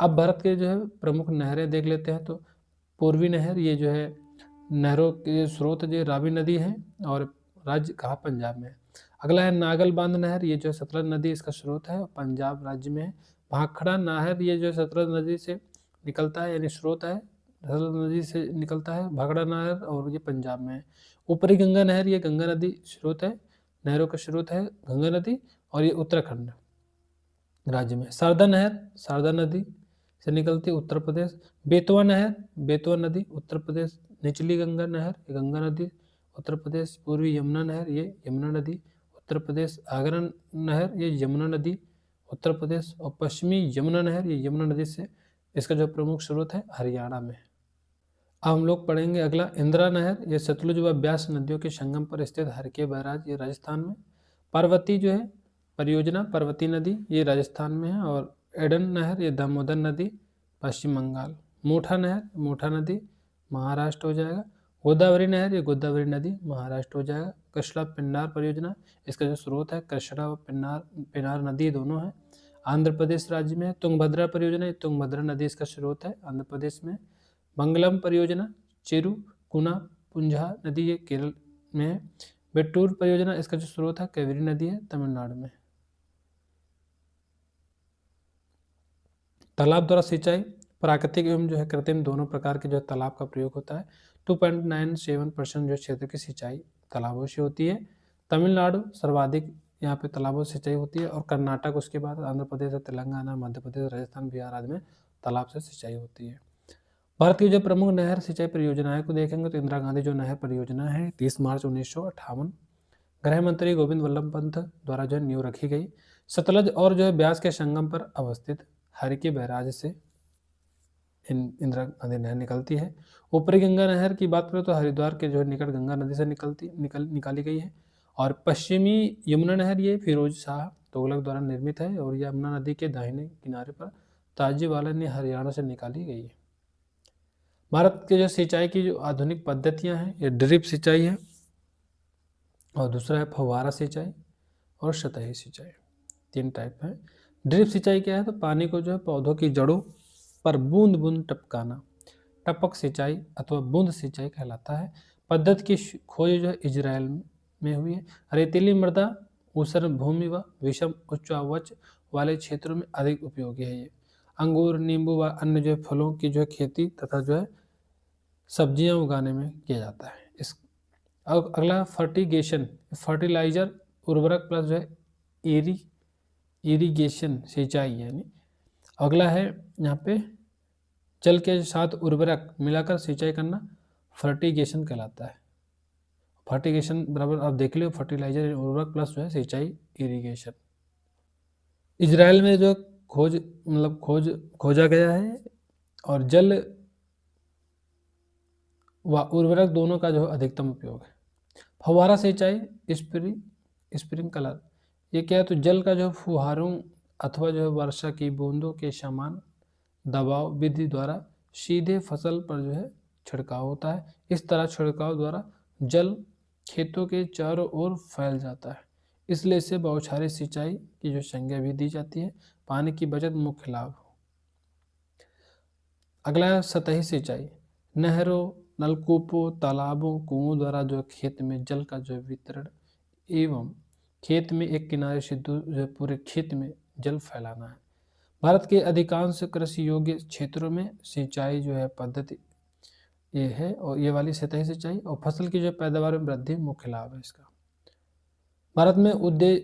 अब भारत के जो है प्रमुख नहरें देख लेते हैं तो पूर्वी नहर, ये जो है नहरों के स्रोत जो रावी नदी है और राज्य कहाँ, पंजाब में है। अगला है नागल बांध नहर, ये जो सतलज नदी इसका स्रोत है, पंजाब राज्य में है। भाखड़ा नहर, ये जो सतलज नदी से निकलता है, यानी स्रोत है, सतलज नदी से निकलता है भाखड़ा नहर, और ये पंजाब में है। ऊपरी गंगा नहर, ये गंगा नदी स्रोत है, नहरों का स्रोत है गंगा नदी, और ये उत्तराखंड राज्य में। शारदा नहर, शारदा नदी से निकलती है, उत्तर प्रदेश। बेतवा नहर, बेतवा नदी उत्तर प्रदेश। निचली गंगा नहर, गंगा नदी उत्तर प्रदेश। पूर्वी यमुना नहर, ये यमुना नदी उत्तर प्रदेश। आगरा नहर, ये यमुना नदी उत्तर प्रदेश। और पश्चिमी यमुना नहर, ये यमुना नदी से, इसका जो प्रमुख स्रोत है हरियाणा में। अब हम लोग पढ़ेंगे अगला इंदिरा नहर, ये सतलुज व ब्यास नदियों के संगम पर स्थित हरके बैराज, ये राजस्थान में। पार्वती जो है परियोजना, पार्वती नदी, ये राजस्थान में है। और एडन नहर, ये दामोदर नदी पश्चिम बंगाल। मोठा नहर, मोठा नदी महाराष्ट्र हो जाएगा। गोदावरी नहर, ये गोदावरी नदी महाराष्ट्र हो जाएगा। कृष्णा पिन्नार परियोजना, इसका जो स्रोत है कृष्णा व पिनार नदी दोनों है, आंध्र प्रदेश राज्य में। तुंगभद्रा परियोजना, ये तुंगभद्रा नदी इसका स्रोत है, आंध्र प्रदेश में। मंगलम परियोजना, चिरू कुना पुंझा नदी, ये केरल में है। बेट्टूर परियोजना, इसका जो स्रोत है कावेरी नदी है, तमिलनाडु में। तालाब द्वारा सिंचाई, प्राकृतिक एवं जो है कृत्रिम दोनों प्रकार के जो है तालाब का प्रयोग होता है। 2.97% जो क्षेत्र की सिंचाई तालाबों से होती है। तमिलनाडु सर्वाधिक यहाँ पे तालाबों से सिंचाई होती है, और कर्नाटक उसके बाद आंध्र प्रदेश, तेलंगाना, मध्य प्रदेश, राजस्थान, बिहार आदि में तालाब से सिंचाई होती है। भारत की जो प्रमुख नहर सिंचाई परियोजनाएं को देखेंगे तो इंदिरा गांधी जो नहर परियोजना है 30 मार्च 1958 गृह मंत्री गोविंद वल्लभ पंत द्वारा जो है नींव रखी गई। सतलज और जो है ब्यास के संगम पर अवस्थित हरकी बैराज से इंदिरा गांधी नहर निकलती है। ऊपरी गंगा नहर की बात करें तो हरिद्वार के जो है निकट गंगा नदी से निकाली गई है। और पश्चिमी यमुना नहर, ये फिरोज शाह तुगलक द्वारा निर्मित है, और यमुना नदी के दाहिने किनारे पर ताजीवाला ने हरियाणा से निकाली गई है। भारत के जो सिंचाई की जो आधुनिक पद्धतियां हैं, ये ड्रिप सिंचाई है, और दूसरा है फव्वारा सिंचाई और सतही सिंचाई, 3 टाइप है। ड्रिप सिंचाई क्या है, तो पानी को जो है पौधों की जड़ों पर बूंद बूंद टपकाना, टपक सिंचाई अथवा बूंद सिंचाई कहलाता है। पद्धति की खोज जो है इजराइल में हुई है। रेतीली मृदा, ऊसर भूमि व विषम उच्चावच वाले क्षेत्रों में अधिक उपयोगी है। ये अंगूर, नींबू व अन्य जो फलों की जो है खेती तथा जो है सब्जियां उगाने में किया जाता है। इस अब अगला फर्टिगेशन, फर्टिलाइजर उर्वरक प्लस जो है एरी इरिगेशन सिंचाई यानी। अगला है यहाँ पे जल के साथ उर्वरक मिलाकर सिंचाई करना फर्टिगेशन कहलाता है। फर्टिगेशन बराबर आप देख लो, फर्टिलाइजर उर्वरक प्लस जो है सिंचाई इरिगेशन। इजराइल में जो खोजा गया है और जल व उर्वरक दोनों का जो अधिकतम उपयोग है। फव्वारा सिंचाई स्प्रिंकलर, ये क्या है, तो जल का जो फुहारों अथवा जो है वर्षा की बूंदों के समान दबाव विधि द्वारा सीधे फसल पर जो है छिड़काव होता है। इस तरह छिड़काव द्वारा जल खेतों के चारों ओर फैल जाता है, इसलिए इसे बौछारी सिंचाई की जो संज्ञा भी दी जाती है। पानी की बचत मुख्य लाभ। अगला है सतही सिंचाई, नहरों, नलकूपों, तालाबों, कुओं द्वारा जो खेत में जल का जो वितरण एवं खेत में एक किनारे से जो पूरे खेत में जल फैलाना है। भारत के अधिकांश कृषि योग्य क्षेत्रों में सिंचाई जो है पद्धति ये है, और ये वाली सतही सिंचाई और फसल की जो पैदावार में वृद्धि मुख्य लाभ है इसका। भारत में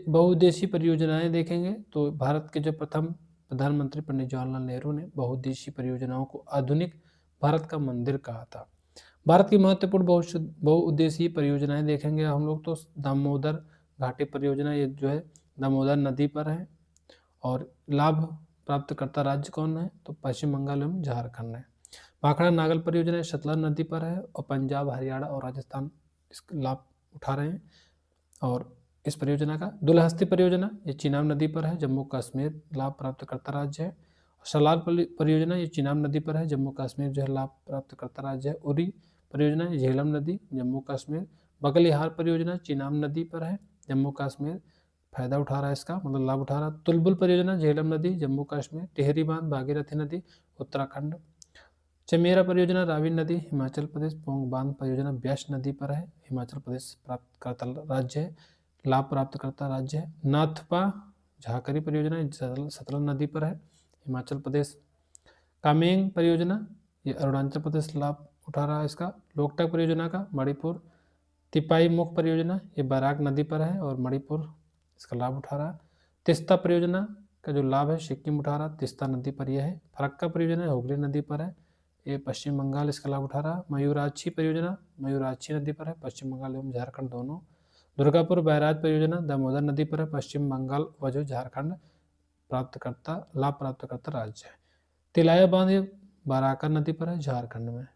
बहुउद्देशीय परियोजनाएं देखेंगे तो भारत के जो प्रथम प्रधानमंत्री पंडित जवाहरलाल नेहरू ने बहुउद्देशीय परियोजनाओं को आधुनिक भारत का मंदिर कहा था। भारत की महत्वपूर्ण बहुउद्देशीय परियोजनाएं देखेंगे हम लोग तो दामोदर घाटी परियोजना, ये जो है दामोदर नदी पर है, और लाभ प्राप्तकर्ता राज्य कौन है, तो पश्चिम बंगाल एवं झारखंड है। भाखड़ा नागल परियोजना सतलज नदी पर है और पंजाब, हरियाणा और राजस्थान इसका लाभ उठा रहे हैं। और इस परियोजना का दुलहस्ती परियोजना ये चिनाब नदी पर है, जम्मू कश्मीर लाभ प्राप्तकर्ता राज्य है। सलार परियोजना ये चिनाब नदी पर है, जम्मू कश्मीर जो है लाभ प्राप्तकर्ता राज्य है। उरी परियोजना ये झेलम नदी, जम्मू कश्मीर। बगलिहार परियोजना चिनाब नदी पर है, जम्मू कश्मीर फायदा उठा रहा है इसका, मतलब लाभ उठा रहा है। तुलबुल परियोजना झेलम नदी, जम्मू कश्मीर। टिहरी बांध भागीरथी नदी, उत्तराखंड। चमेरा परियोजना रावी नदी, हिमाचल प्रदेश। पोंग बांध परियोजना ब्यास नदी पर है, हिमाचल प्रदेश प्राप्तकर्ता राज्य है, लाभ प्राप्तकर्ता राज्य है। नाथपा झाकरी परियोजना सतलज नदी पर है, हिमाचल प्रदेश। कामेंग परियोजना ये अरुणाचल प्रदेश लाभ उठा रहा है इसका। लोकटक परियोजना का मणिपुर। तिपाई मुख परियोजना ये बराक नदी पर है और मणिपुर इसका लाभ उठा रहा है। तिस्ता परियोजना का जो लाभ है सिक्किम उठा रहा है, तिस्ता नदी पर यह है। फरक्का परियोजना हुगली नदी पर है, ये पश्चिम बंगाल इसका लाभ उठा रहा है। मयूराक्षी परियोजना मयूराक्षी नदी पर है, पश्चिम बंगाल एवं झारखंड दोनों। दुर्गापुर बैराज परियोजना दामोदर नदी पर है, पश्चिम बंगाल व जो झारखंड लाभ प्राप्तकर्ता राज्य है। तिलाया बांध बाराकर नदी पर है, झारखंड में।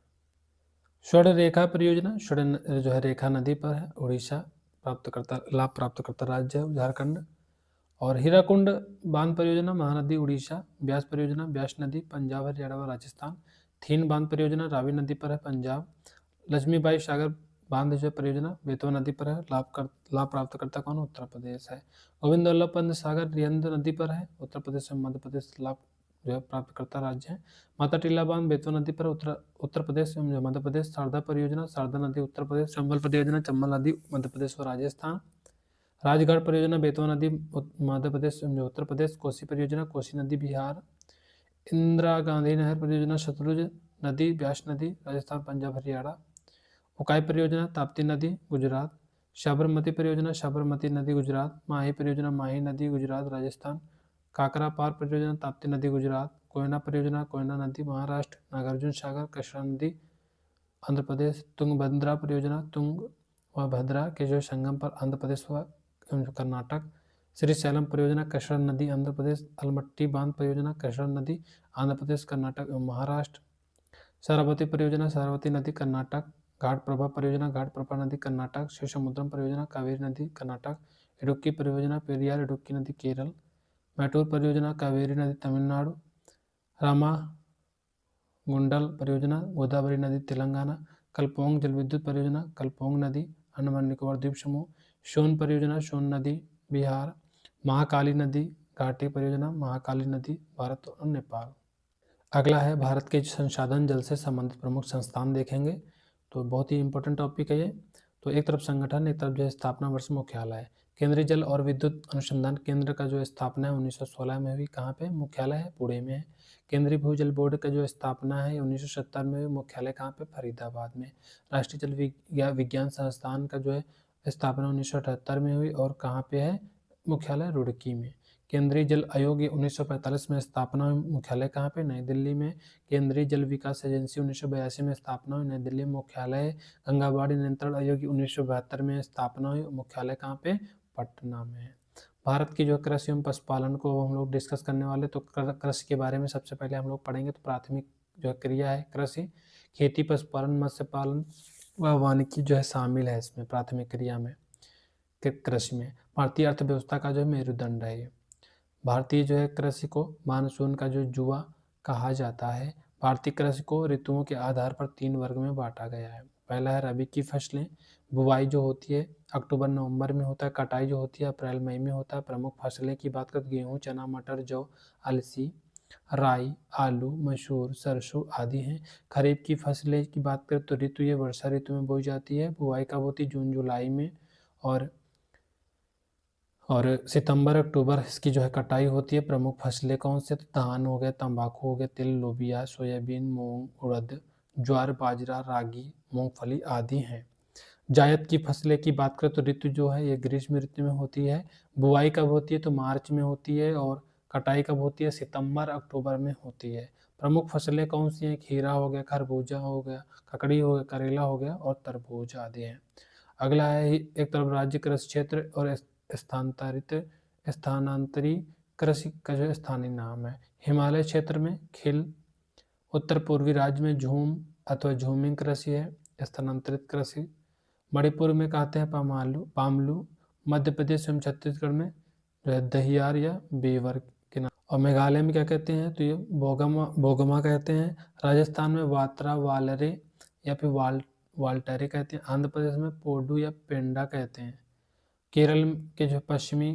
स्वर्ण रेखा परियोजना स्वर्ण जो है रेखा नदी पर है, उड़ीसा लाभ प्राप्तकर्ता राज्य है, झारखंड। और हीराकुंड बांध परियोजना महानदी उड़ीसा। ब्यास परियोजना ब्यास नदी, पंजाब, हरियाणा व राजस्थान। थीन बांध परियोजना रावी नदी पर है, पंजाब। लक्ष्मीबाई सागर बांध जो परियोजना बेतवा नदी पर है, लाभ प्राप्तकर्ता कौन, उत्तर प्रदेश है। गोविंद वल्लभ पंत सागर रिहंद नदी पर है, उत्तर प्रदेश में। मध्य प्रदेश लाभ जो है प्राप्तकर्ता राज्य है। माता टीला बांध बेतवा नदी पर उत्तर प्रदेश एवं मध्य प्रदेश। शारदा परियोजना शारदा नदी उत्तर प्रदेश। चंबल परियोजना चंबल नदी मध्य प्रदेश और राजस्थान। राजगढ़ परियोजना बेतवा नदी मध्य प्रदेश एवं उत्तर प्रदेश। कोसी परियोजना कोसी नदी बिहार। इंदिरा गांधी नहर परियोजना सतलुज नदी ब्यास नदी, राजस्थान, पंजाब, हरियाणा। उकाई परियोजना ताप्ती नदी, गुजरात। साबरमती परियोजना साबरमती नदी, गुजरात। माही परियोजना माही नदी, गुजरात, राजस्थान। काकरा पार परियोजना ताप्ती नदी, गुजरात। कोयना परियोजना कोयना नदी, महाराष्ट्र। नागार्जुन सागर कृष्णा नदी, आंध्र प्रदेश। तुंगभद्रा परियोजना तुंग व भद्रा के जो संगम पर आंध्र प्रदेश व कर्नाटक। श्रीशैलम परियोजना कृष्णा नदी, आंध्र प्रदेश। अलमट्टी बांध परियोजना कृष्णा नदी, आंध्र प्रदेश, कर्नाटक एवं महाराष्ट्र। शरावती परियोजना शरावती नदी, कर्नाटक। घाट प्रभा परियोजना घाट प्रभा नदी, कर्नाटक। शिवसमुद्रम परियोजना कावेरी नदी, कर्नाटक। इडुक्की परियोजना पेरियार इडुक्की नदी, केरल। मैटूर परियोजना कावेरी नदी, तमिलनाडु। रामा गुंडल परियोजना गोदावरी नदी, तेलंगाना। कलपोंग जलविद्युत परियोजना कलपोंग नदी, अंडमान निकोबार द्वीप समूह। सोन परियोजना सोन नदी, बिहार। महाकाली नदी घाटी परियोजना महाकाली नदी, भारत और नेपाल। अगला है भारत के संसाधन जल से संबंधित प्रमुख संस्थान देखेंगे, तो बहुत ही इंपॉर्टेंट टॉपिक है ये। तो एक तरफ संगठन, एक तरफ जो है स्थापना वर्ष, मुख्यालय। केंद्रीय जल और विद्युत अनुसंधान केंद्र का जो स्थापना है 1916 में हुई, कहाँ पे? मुख्यालय है पुणे में है। केंद्रीय भूजल बोर्ड का जो स्थापना है 1970 में हुई, मुख्यालय कहाँ पे? फरीदाबाद में। राष्ट्रीय जल विज्ञान संस्थान का जो है स्थापना 1978 में हुई और कहाँ पे है? मुख्यालय रुड़की में। केंद्रीय जल आयोग 1945 में स्थापना हुई, मुख्यालय कहाँ पे? नई दिल्ली में। केंद्रीय जल विकास एजेंसी 1982 में स्थापना हुई, नई दिल्ली में मुख्यालय। गंगा बाढ़ नियंत्रण आयोग 1972 में स्थापना हुई, मुख्यालय कहाँ पे? पटना में। भारत की जो कृषि एवं पशुपालन को हम लोग डिस्कस करने वाले, तो कृषि के बारे में सबसे पहले हम लोग पढ़ेंगे। तो प्राथमिक जो क्रिया है कृषि, खेती, पशुपालन, मत्स्य पालन व वानिकी जो है शामिल है इसमें प्राथमिक क्रिया में कृषि में। भारतीय अर्थव्यवस्था का जो मेरुदंड है ये। भारतीय जो है कृषि को मानसून का जो जुआ कहा जाता है। भारतीय कृषि को ऋतुओं के आधार पर 3 वर्ग में बांटा गया है। पहला है रबी की फसलें, बुवाई जो होती है अक्टूबर नवंबर में होता है, कटाई जो होती है अप्रैल मई में होता है। प्रमुख फसलें की बात करें तो गेहूँ, चना, मटर, जौ, अलसी, राई, आलू, मसूर, सरसों आदि हैं। खरीफ की फसलें की बात करें तो ऋतु ये वर्षा ऋतु में बोई जाती है। बुवाई कब होती है? जून जुलाई में। और सितंबर अक्टूबर इसकी जो है कटाई होती है। प्रमुख फसलें कौन से? तो धान हो गया, तंबाकू हो गया, तिल, लोबिया, सोयाबीन, मूंग, उड़द, ज्वार, बाजरा, रागी, मूंगफली आदि हैं। जायद की फसलें की बात करें तो ऋतु जो है ये ग्रीष्म ऋतु में होती है। बुआई कब होती है? तो मार्च में होती है और कटाई कब होती है? सितंबर अक्टूबर में होती है। प्रमुख फसलें कौन सी हैं? खीरा हो गया, खरबूजा हो गया, ककड़ी हो गया, करेला हो गया और तरबूज आदि हैं। अगला है एक तरफ राज्य कृषि क्षेत्र और स्थानांतरी कृषि का जो स्थानीय नाम है। हिमालय क्षेत्र में खिल, उत्तर पूर्वी राज्य में झूम अथवा झूमिंग कृषि है, स्थानांतरित कृषि। मणिपुर में कहते हैं पामलू। मध्य प्रदेश एवं छत्तीसगढ़ में जो है दहियार या बेवर के नाम। और मेघालय में क्या कहते हैं? तो ये बोगमा कहते हैं। राजस्थान में वात्रा, वालरे या फिर वाल्टरे कहते हैं। आंध्र प्रदेश में पोडू या पेंडा कहते हैं। केरल के जो पश्चिमी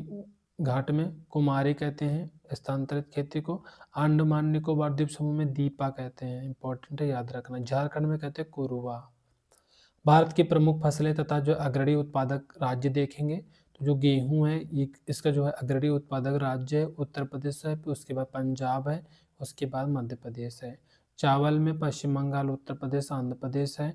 घाट में कुमारी कहते हैं स्थानांतरित खेती को। अंडमान निकोबार द्वीप समूह में दीपा कहते हैं। इंपॉर्टेंट है, याद रखना। झारखंड में कहते हैं कोरुआ। भारत की प्रमुख फसलें तथा जो अग्रणी उत्पादक राज्य देखेंगे तो जो गेहूं है ये इसका जो है अग्रणी उत्पादक राज्य है उत्तर प्रदेश है, फिर उसके बाद पंजाब है, उसके बाद मध्य प्रदेश है। चावल में पश्चिम बंगाल, उत्तर प्रदेश, आंध्र प्रदेश है।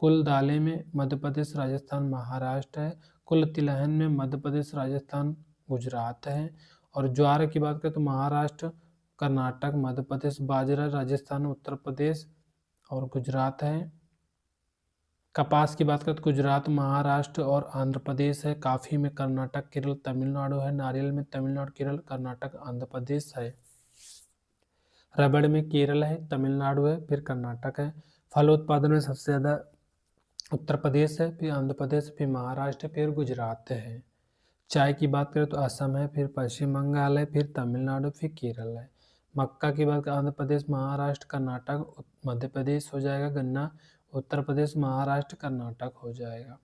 कुल दालें में मध्य प्रदेश, राजस्थान, महाराष्ट्र है। कुल तिलहन में मध्य प्रदेश, राजस्थान, गुजरात है। और ज्वार की बात करें तो महाराष्ट्र, कर्नाटक, मध्य प्रदेश। बाजरा राजस्थान, उत्तर प्रदेश और गुजरात है। कपास की बात करें तो गुजरात, महाराष्ट्र और आंध्र प्रदेश है। कॉफी में कर्नाटक, केरल, तमिलनाडु है। नारियल में तमिलनाडु, केरल, कर्नाटक, आंध्र प्रदेश है। रबड़ में केरल है, तमिलनाडु है, फिर कर्नाटक है। फल उत्पादन में सबसे ज़्यादा उत्तर प्रदेश है, फिर आंध्र प्रदेश, फिर महाराष्ट्र, फिर गुजरात है। चाय की बात करें तो असम है, फिर पश्चिम बंगाल है, फिर तमिलनाडु, फिर केरल है। मक्का की बात करें आंध्र प्रदेश, महाराष्ट्र, कर्नाटक, मध्य प्रदेश हो जाएगा। गन्ना उत्तर प्रदेश, महाराष्ट्र, कर्नाटक हो जाएगा।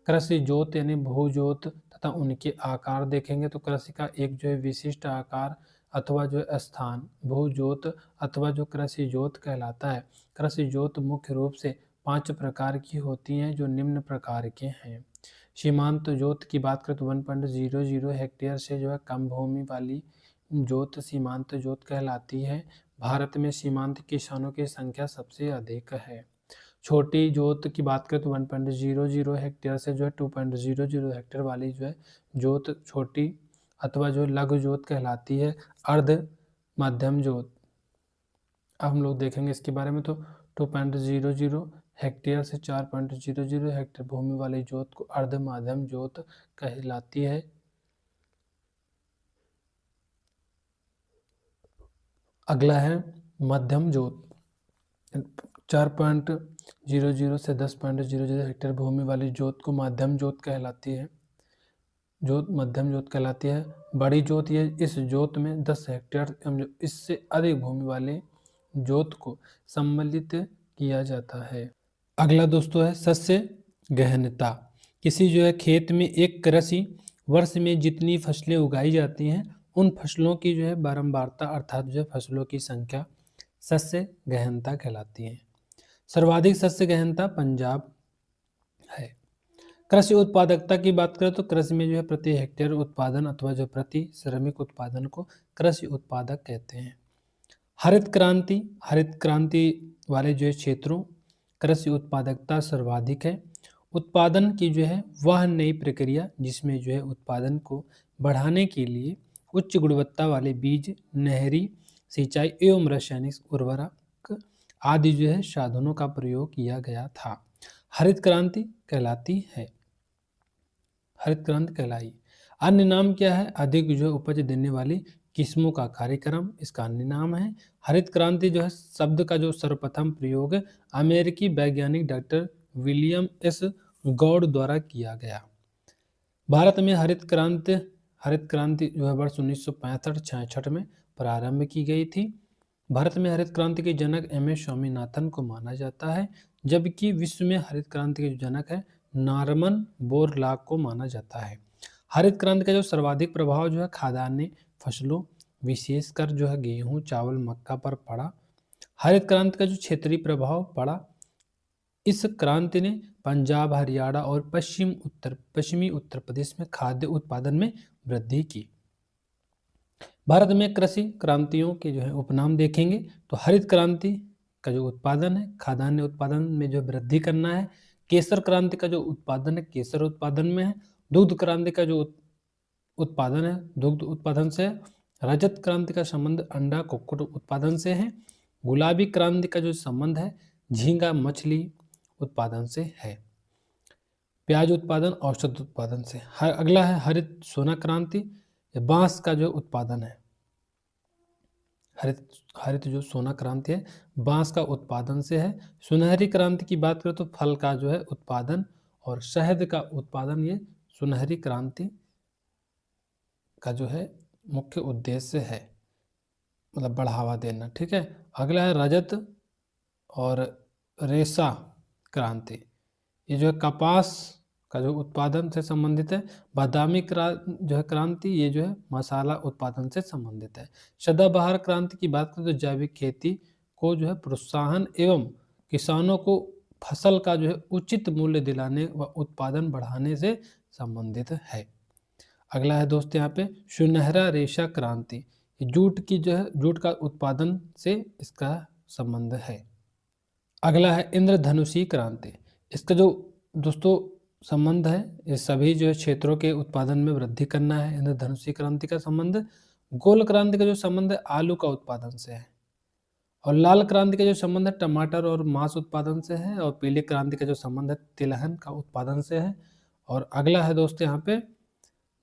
कृषि जोत यानी भू जोत तथा उनके आकार देखेंगे तो कृषि का एक जो है विशिष्ट आकार अथवा जो स्थान भू जोत अथवा जो कृषि जोत कहलाता है। कृषि जोत मुख्य रूप से 5 प्रकार की होती हैं जो निम्न प्रकार के हैं। सीमांत जोत की बात करें तो 1.00 हेक्टेयर से जो है कम भूमि वाली जोत सीमांत जोत कहलाती है। भारत में सीमांत किसानों की संख्या सबसे अधिक है। छोटी जोत की बात करें तो 1.00 हेक्टेयर से जो है 2.00 हेक्टेयर वाली जो है जोत छोटी अथवा जो लघु जोत कहलाती है। अर्ध मध्यम जोत अब हम लोग देखेंगे इसके बारे में। तो 2.00 हेक्टेयर से 4.00 हेक्टेयर भूमि वाली जोत को अर्ध मध्यम जोत कहलाती है। अगला है मध्यम जोत। 4.00 से 10.00 हेक्टेयर भूमि वाली जोत को मध्यम जोत कहलाती है। जोत मध्यम जोत कहलाती है। बड़ी जोत ये इस जोत में 10 हेक्टेयर इससे अधिक भूमि वाले जोत को सम्मिलित किया जाता है। अगला दोस्तों है शस्य गहनता। किसी जो है खेत में एक कृषि वर्ष में जितनी फसलें उगाई जाती हैं उन फसलों की जो है बारंबारता अर्थात जो है फसलों की संख्या शस्य गहनता कहलाती है। सर्वाधिक शस्य गहनता पंजाब है। कृषि उत्पादकता की बात करें तो कृषि में जो है प्रति हेक्टेयर उत्पादन अथवा जो प्रति श्रमिक उत्पादन को कृषि उत्पादक कहते हैं। हरित क्रांति वाले जो क्षेत्रों कृषि उत्पादकता सर्वाधिक है। उत्पादन की जो है वह नई प्रक्रिया जिसमें जो है उत्पादन को बढ़ाने के लिए उच्च गुणवत्ता वाले बीज, नहरी सिंचाई एवं रासायनिक उर्वरक आदि जो है साधनों का प्रयोग किया गया था। हरित क्रांति कहलाती है। हरित क्रांति कहलाई। अन्य नाम क्या है? अधिक जो है उपज देने वाली किस्मों का कार्यक्रम इसका अन्य नाम है। हरित क्रांति जो है शब्द का जो सर्वप्रथम प्रयोग अमेरिकी वैज्ञानिक डॉक्टर विलियम एस गॉड द्वारा किया गया। भारत में हरित क्रांति जो है वर्ष 1965-66 में प्रारंभ की गई थी। भारत में हरित क्रांति के जनक एम.एस. स्वामीनाथन को माना जाता है, जबकि विश्व में हरित क्रांति के जो जनक है नॉर्मन बोरलॉग को माना जाता है। हरित क्रांति का जो सर्वाधिक प्रभाव जो है खाद्यान्न फसलों विशेषकर जो है गेहूं, चावल, मक्का पर पड़ा। हरित क्रांति का जो क्षेत्रीय प्रभाव पड़ा, इस क्रांति ने पंजाब, हरियाणा और पश्चिमी उत्तर प्रदेश में खाद्य उत्पादन में वृद्धि की। भारत में कृषि क्रांतियों के जो है उपनाम देखेंगे तो हरित क्रांति का जो उत्पादन है खाद्यान्न उत्पादन में जो वृद्धि करना है। केसर क्रांति का जो उत्पादन है केसर उत्पादन में है। दुग्ध क्रांति का जो उत्पादन है दुग्ध उत्पादन से है। रजत क्रांति का संबंध अंडा कुक्कुट उत्पादन से है। गुलाबी क्रांति का जो संबंध है झींगा मछली उत्पादन से है। प्याज उत्पादन औषध उत्पादन से। अगला है हरित सोना क्रांति, बांस का जो उत्पादन है। हरित जो सोना क्रांति है बांस का उत्पादन से है। सुनहरी क्रांति की बात करें तो फल का जो है उत्पादन और शहद का उत्पादन, ये सुनहरी क्रांति का जो है मुख्य उद्देश्य है, मतलब बढ़ावा देना। ठीक है। अगला है रजत और रेशा क्रांति, ये जो है कपास का जो उत्पादन से संबंधित है। बादामी जो है क्रांति, ये जो है मसाला उत्पादन से संबंधित है। सदाबहार क्रांति की बात करें तो जैविक खेती को जो है प्रोत्साहन एवं किसानों को फसल का जो है उचित मूल्य दिलाने व उत्पादन बढ़ाने से संबंधित है। अगला है दोस्त यहाँ पे सुनहरा रेशा क्रांति, जूट का उत्पादन से इसका संबंध है। अगला है इंद्रधनुषी क्रांति, इसका जो दोस्तों संबंध है ये सभी जो है क्षेत्रों के उत्पादन में वृद्धि करना है। इंद्रधनुषी क्रांति का संबंध। गोल क्रांति का जो संबंध है आलू का उत्पादन से है। और लाल क्रांति का जो संबंध है टमाटर और मांस उत्पादन से है। और पीले क्रांति का जो संबंध है तिलहन का उत्पादन से है। और अगला है दोस्तों यहाँ पे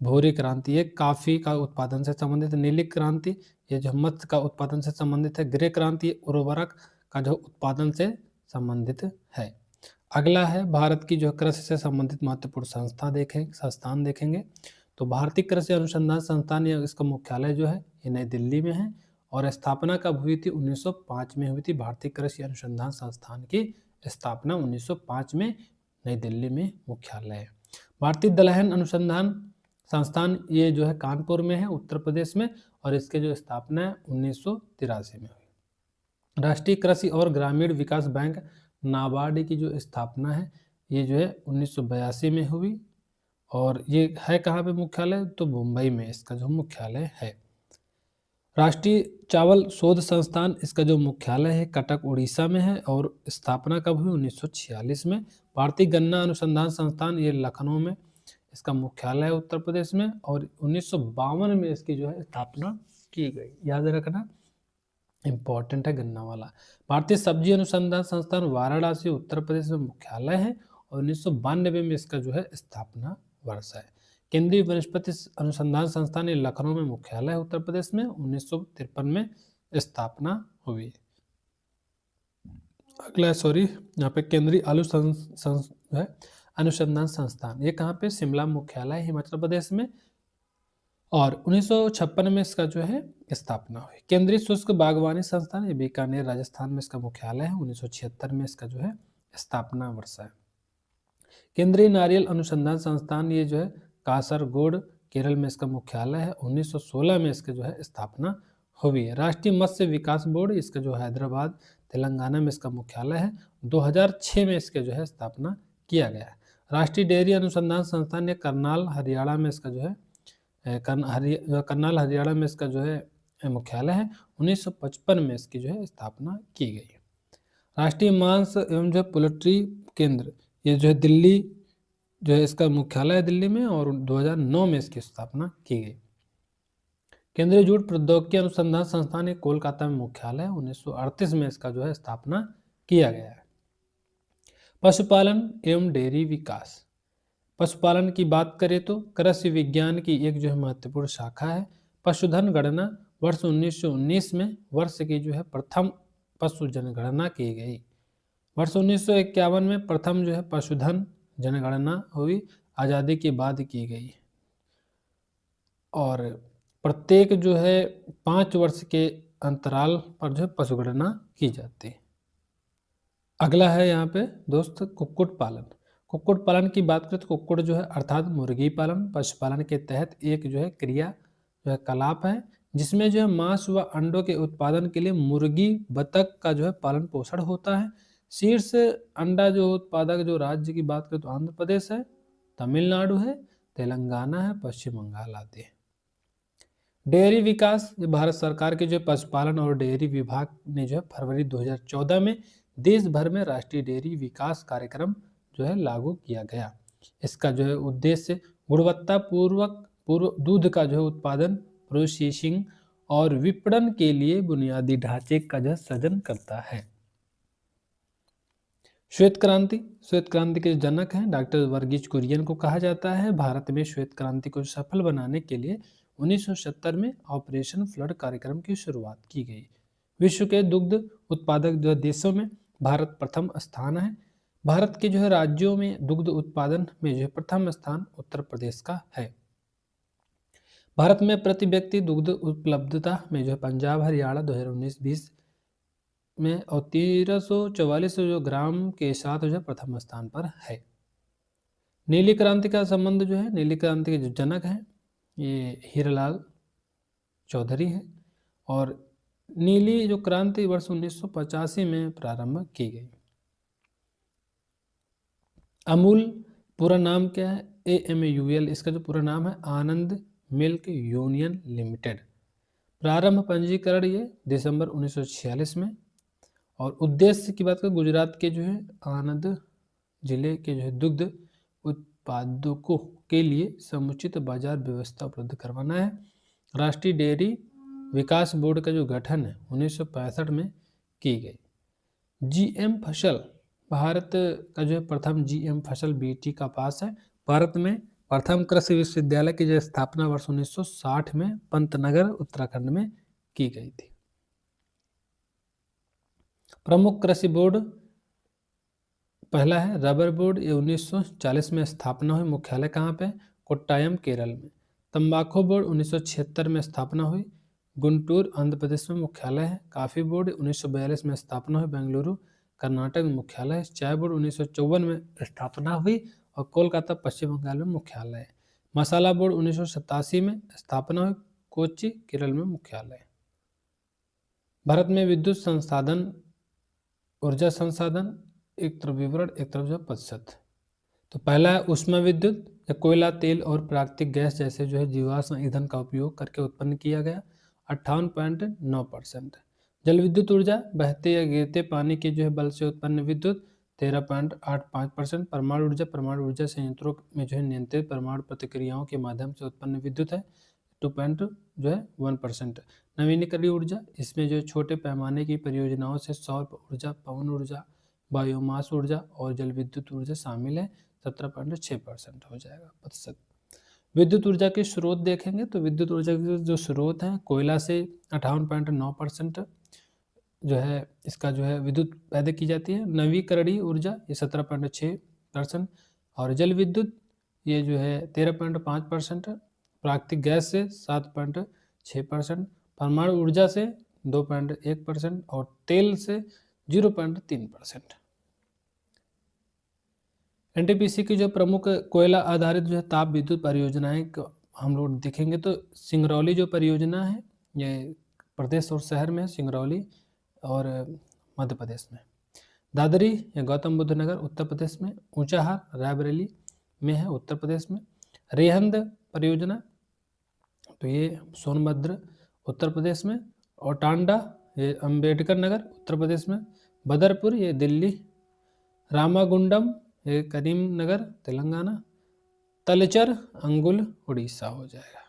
भूरी क्रांति, ये काफी का उत्पादन से संबंधित है। नीली क्रांति ये जो मत्स्य का उत्पादन से संबंधित है। ग्रे क्रांति उर्वरक का जो उत्पादन से संबंधित है। अगला है भारत की जो कृषि से संबंधित महत्वपूर्ण संस्थान देखेंगे तो भारतीय कृषि अनुसंधान संस्थान, या इसका मुख्यालय जो है ये नई दिल्ली में है। और स्थापना कब हुई थी? 1905 में हुई थी। भारतीय कृषि अनुसंधान संस्थान की स्थापना 1905 में नई दिल्ली में मुख्यालय है। भारतीय दलहन अनुसंधान संस्थान ये जो है कानपुर में है उत्तर प्रदेश में, और इसके जो स्थापना है 1983 में हुई। राष्ट्रीय कृषि और ग्रामीण विकास बैंक नाबार्ड की जो स्थापना है ये जो है 1982 में हुई। और ये है कहाँ पे मुख्यालय? तो मुंबई में इसका जो मुख्यालय है। राष्ट्रीय चावल शोध संस्थान, इसका जो मुख्यालय है कटक उड़ीसा में है। और स्थापना कब हुई? 1946 में। भारतीय गन्ना अनुसंधान संस्थान ये लखनऊ में, इसका मुख्यालय है उत्तर प्रदेश में। और 1952 में इसकी जो है स्थापना की गई, याद रखना इंपॉर्टेंट है गन्ना वाला। भारतीय सब्जी अनुसंधान संस्थान वाराणसी उत्तर प्रदेश में मुख्यालय है। और 1992 में इसका जो है स्थापना वर्ष है। केंद्रीय वनस्पति अनुसंधान संस्थान ये लखनऊ में मुख्यालय है उत्तर प्रदेश में। 1953 में स्थापना हुई। अगला यहाँ पे केंद्रीय आलू अनुसंधान संस्थान, ये कहाँ पे? शिमला मुख्यालय हिमाचल प्रदेश में। और 1956 में इसका जो है स्थापना हुई। केंद्रीय शुष्क बागवानी संस्थान ये बीकानेर राजस्थान में इसका मुख्यालय है। 1976 में इसका जो है स्थापना वर्ष है। केंद्रीय नारियल अनुसंधान संस्थान ये जो है कासरगोड केरल में इसका मुख्यालय है। 1916 में इसका जो है स्थापना हुई है। राष्ट्रीय मत्स्य विकास बोर्ड, इसका जो हैदराबाद तेलंगाना में इसका मुख्यालय है। 2006 में इसके जो है स्थापना किया गया है। राष्ट्रीय डेयरी अनुसंधान संस्थान ये करनाल हरियाणा में इसका जो है करनाल हरियाणा में इसका जो है मुख्यालय है। 1955 में इसकी जो है स्थापना की गई। राष्ट्रीय मांस एवं जो पोल्ट्री केंद्र ये जो है दिल्ली जो है इसका मुख्यालय है दिल्ली में, और 2009 में इसकी स्थापना की गई। केंद्रीय जूट प्रौद्योगिकी अनुसंधान संस्थान ये कोलकाता में मुख्यालय है। 1938 में इसका जो है स्थापना किया गया है। पशुपालन एवं डेयरी विकास। पशुपालन की बात करें तो कृषि विज्ञान की एक जो है महत्वपूर्ण शाखा है। पशुधन गणना वर्ष 1919 में वर्ष की जो है प्रथम पशु जनगणना की गई। वर्ष 1951 में प्रथम जो है पशुधन जनगणना हुई, आज़ादी के बाद की गई, और प्रत्येक जो है 5 वर्ष के अंतराल पर जो है पशुगणना की जाती है। अगला है यहाँ पे दोस्त कुक्कुट पालन। कुक्कुट पालन की बात करें तो कुक्कुट जो है अर्थात मुर्गी पालन पशुपालन के तहत एक जो है क्रिया जो है कलाप है, जिसमें जो है मांस व अंडों के उत्पादन के लिए मुर्गी बतख का जो है पालन पोषण होता है। शीर्ष अंडा जो उत्पादक जो राज्य की बात करें तो आंध्र प्रदेश है, तमिलनाडु है, तेलंगाना है, पश्चिम बंगाल आते हैं। डेयरी विकास, जो भारत सरकार के जो पशुपालन और डेयरी विभाग ने जो है फरवरी 2014 में देश भर में राष्ट्रीय डेयरी विकास कार्यक्रम जो है लागू किया गया। इसका जो है उद्देश्य गुणवत्ता पूर्व दूध का जो है उत्पादन, प्रोसेसिंग और विपणन के लिए बुनियादी ढांचे का जो सृजन करता है। श्वेत क्रांति के जनक हैं डॉक्टर वर्गीज कुरियन को कहा जाता है। भारत में श्वेत क्रांति को सफल बनाने के लिए 1970 में ऑपरेशन फ्लड कार्यक्रम की शुरुआत की गई। विश्व के दुग्ध उत्पादक जो देशों में भारत प्रथम स्थान है। भारत के जो है राज्यों में दुग्ध उत्पादन में जो है प्रथम स्थान उत्तर प्रदेश का है। भारत में प्रति व्यक्ति दुग्ध उपलब्धता में जो है पंजाब हरियाणा 2019-20 में और 1344 जो ग्राम के साथ जो है प्रथम स्थान पर है। नीली क्रांति का संबंध जो है, नीली क्रांति के जो जनक हैं ये हीरालाल चौधरी है, और नीली जो क्रांति वर्ष 1985 में प्रारंभ की गई। अमूल पूरा नाम क्या है? AMUL इसका जो पूरा नाम है आनंद मिल्क यूनियन लिमिटेड। प्रारंभ पंजीकरण ये दिसंबर 1946 में, और उद्देश्य की बात करें गुजरात के जो है आनंद जिले के जो है दुग्ध उत्पादकों के लिए समुचित बाजार व्यवस्था उपलब्ध करवाना है। राष्ट्रीय डेयरी विकास बोर्ड का जो गठन है 1965 में की गई। GM फसल, भारत का जो है प्रथम GM फसल BT का पास है। भारत में प्रथम कृषि विश्वविद्यालय की जो स्थापना वर्ष 1960 में पंतनगर उत्तराखंड में की गई थी। प्रमुख कृषि बोर्ड पहला है रबर बोर्ड, ये 1940 में स्थापना हुई। मुख्यालय कहाँ पे? कोट्टायम केरल में। तंबाकू बोर्ड 1976 में स्थापना हुई, गुंटूर आंध्र प्रदेश में मुख्यालय है। कॉफी बोर्ड 1942 में स्थापना हुई, बेंगलुरु कर्नाटक में मुख्यालय है। चाय बोर्ड 1954 में स्थापना हुई और कोलकाता पश्चिम बंगाल में मुख्यालय है। मसाला बोर्ड 1987 में स्थापना हुई, कोच्चि केरल में मुख्यालय है। भारत में विद्युत संसाधन, ऊर्जा संसाधन, एक तरफ विवरण एक तरफ जो प्रतिशत। तो पहला है ऊष्मा विद्युत, या कोयला तेल और प्राकृतिक गैस जैसे जो है जीवाश्म ईंधन का उपयोग करके उत्पन्न किया गया 58.9%। जल विद्युत ऊर्जा, बहते या गिरते पानी के जो है बल से उत्पन्न विद्युत 13.85%। परमाणु ऊर्जा संयंत्रों में जो है नियंत्रित परमाणु प्रतिक्रियाओं के माध्यम से उत्पन्न विद्युत है 2.1%। नवीनीकरणीय ऊर्जा, इसमें जो छोटे पैमाने की परियोजनाओं से सौर ऊर्जा, पवन ऊर्जा, बायोमास ऊर्जा और जल विद्युत ऊर्जा शामिल है 17.6% हो जाएगा प्रतिशत। विद्युत ऊर्जा के स्रोत देखेंगे तो विद्युत ऊर्जा के जो स्रोत हैं कोयला से 58.9% जो है इसका जो है विद्युत पैदा की जाती है। नवीकरणीय ऊर्जा ये 17.6%, और जल विद्युत ये जो है 13.5%, प्राकृतिक गैस से 7.6%, परमाणु ऊर्जा से 2.1% और तेल से 0.3%। NTPC की जो प्रमुख कोयला आधारित जो है ताप विद्युत परियोजनाएं हम लोग देखेंगे तो सिंगरौली जो परियोजना है ये प्रदेश और शहर में है, सिंगरौली और मध्य प्रदेश में। दादरी या गौतम बुद्ध नगर उत्तर प्रदेश में, ऊंचाहार रायबरेली में है उत्तर प्रदेश में, रेहंद परियोजना तो ये सोनभद्र उत्तर प्रदेश में, और टांडा ये अंबेडकर नगर उत्तर प्रदेश में, बदरपुर ये दिल्ली, रामागुंडम ये करीमनगर तेलंगाना, तलचर अंगुल उड़ीसा हो जाएगा।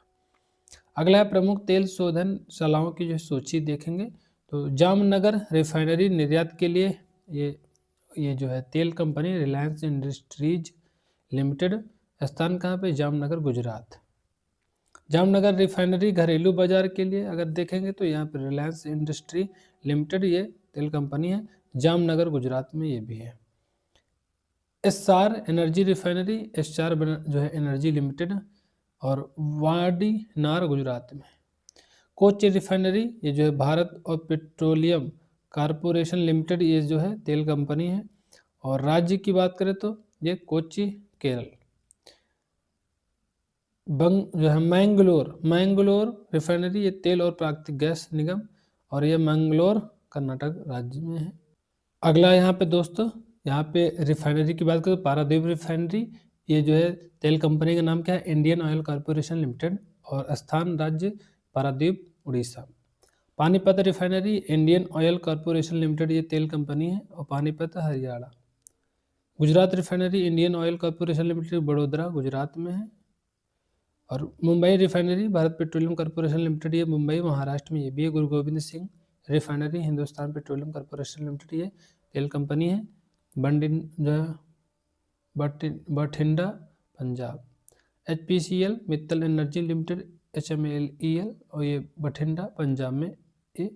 अगला है प्रमुख तेल शोधनशालाओं की जो सूची देखेंगे तो जामनगर रिफाइनरी निर्यात के लिए ये जो है तेल कंपनी रिलायंस इंडस्ट्रीज लिमिटेड, स्थान कहाँ पे, जामनगर गुजरात। जामनगर रिफाइनरी घरेलू बाजार के लिए अगर देखेंगे तो यहाँ पर रिलायंस इंडस्ट्री लिमिटेड ये तेल कंपनी है, जामनगर गुजरात में ये भी है। एस्सार एनर्जी रिफाइनरी, एस्सार जो है एनर्जी लिमिटेड और वाडीनार गुजरात में। कोच्चि रिफाइनरी ये जो है भारत और पेट्रोलियम कारपोरेशन लिमिटेड ये जो है तेल कंपनी है, और राज्य की बात करें तो ये कोच्चि केरल। जो है मैंगलोर रिफाइनरी ये तेल और प्राकृतिक गैस निगम, और ये मैंगलोर कर्नाटक राज्य में है। अगला यहाँ पे दोस्तों, यहाँ पे रिफाइनरी की बात करें तो पारादीप रिफाइनरी ये जो है तेल कंपनी का नाम क्या है, इंडियन ऑयल कॉरपोरेशन लिमिटेड, और स्थान राज्य Paradip Orissa. Panipat refinery Indian oil corporation limited ये तेल कंपनी है, और Panipat Haryana. Gujarat refinery Indian oil corporation limited Vadodara Gujarat में है, और Mumbai refinery Bharat petroleum corporation limited ये मुंबई महाराष्ट्र में ये भी है। गुरु Govind Singh refinery Hindustan petroleum corporation limited ये तेल कंपनी है, Bathinda Punjab. HPCL Mittal energy limited HMLEL और ये बठिंडा पंजाब में